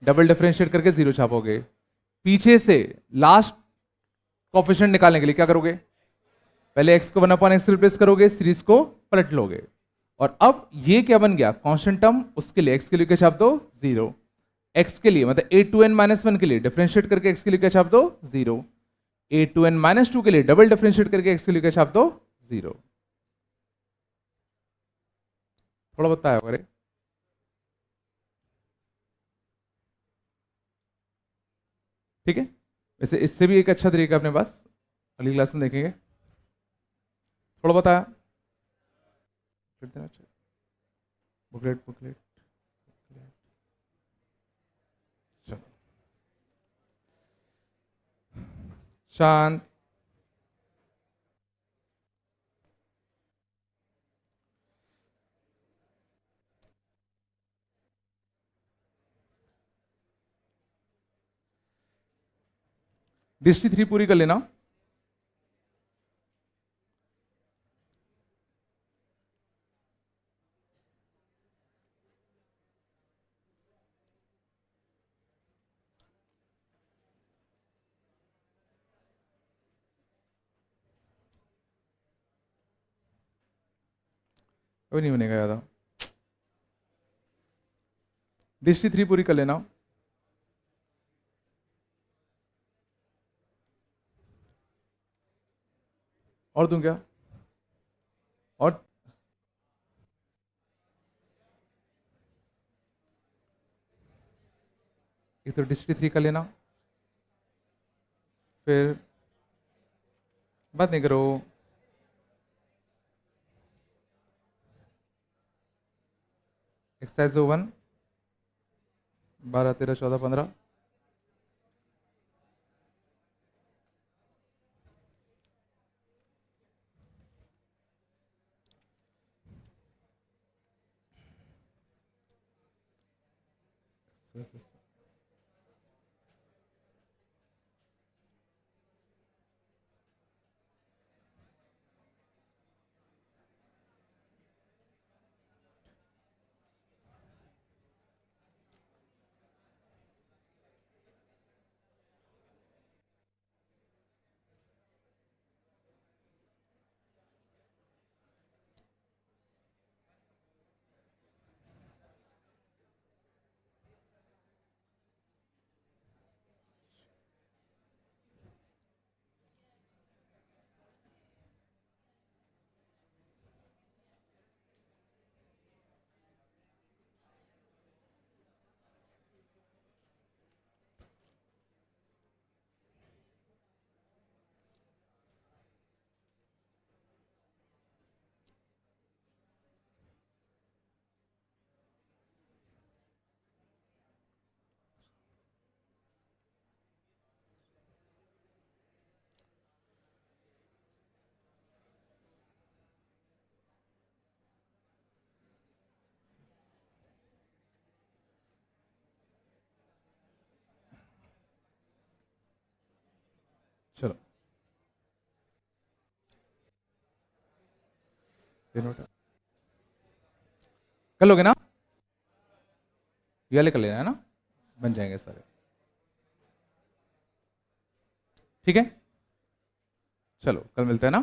डबल डिफरेंशिएट करके 0 छापोगे। पीछे से लास्ट कोफिशिएंट निकालने के लिए क्या करोगे? पहले x को 1/x रिप्लेस करोगे, सीरीज को पलट लोगे। और अब ये क्या बन गया? कांस्टेंट टर्म, उसके लिए x के लिए क्या छाप दो? 0। x के लिए मतलब a2n माइनस 1 के लिए डिफरेंशिएट करके x के लिए क्या छाप दो? 0। a2n माइनस 2 के लिए डबल डिफरेंशिएट करके x के लिए क्या छाप दो? 0। थोड़ा बताया होगा रे। ठीक है, वैसे इससे भी एक अच्छा तरीका अपने पास अगली क्लास में देखेंगे। थोड़ा बताया। Booklet booklet. चलो शांत। डिस्ट्री 3 पूरी कर लेना। अभी नहीं बनेगा ज्यादा। डिस्ट्री 3 पूरी कर लेना। और दूं क्या? और एक तो डिस्ट्री 3 कर लेना, फिर बात नहीं करो। एक्सरसाइज 1, 12 13 14 15। चलो ये नोट कर लोगे ना, ये वाले कर लेना है ना, बन जाएंगे सारे। ठीक है, चलो कल मिलते हैं ना।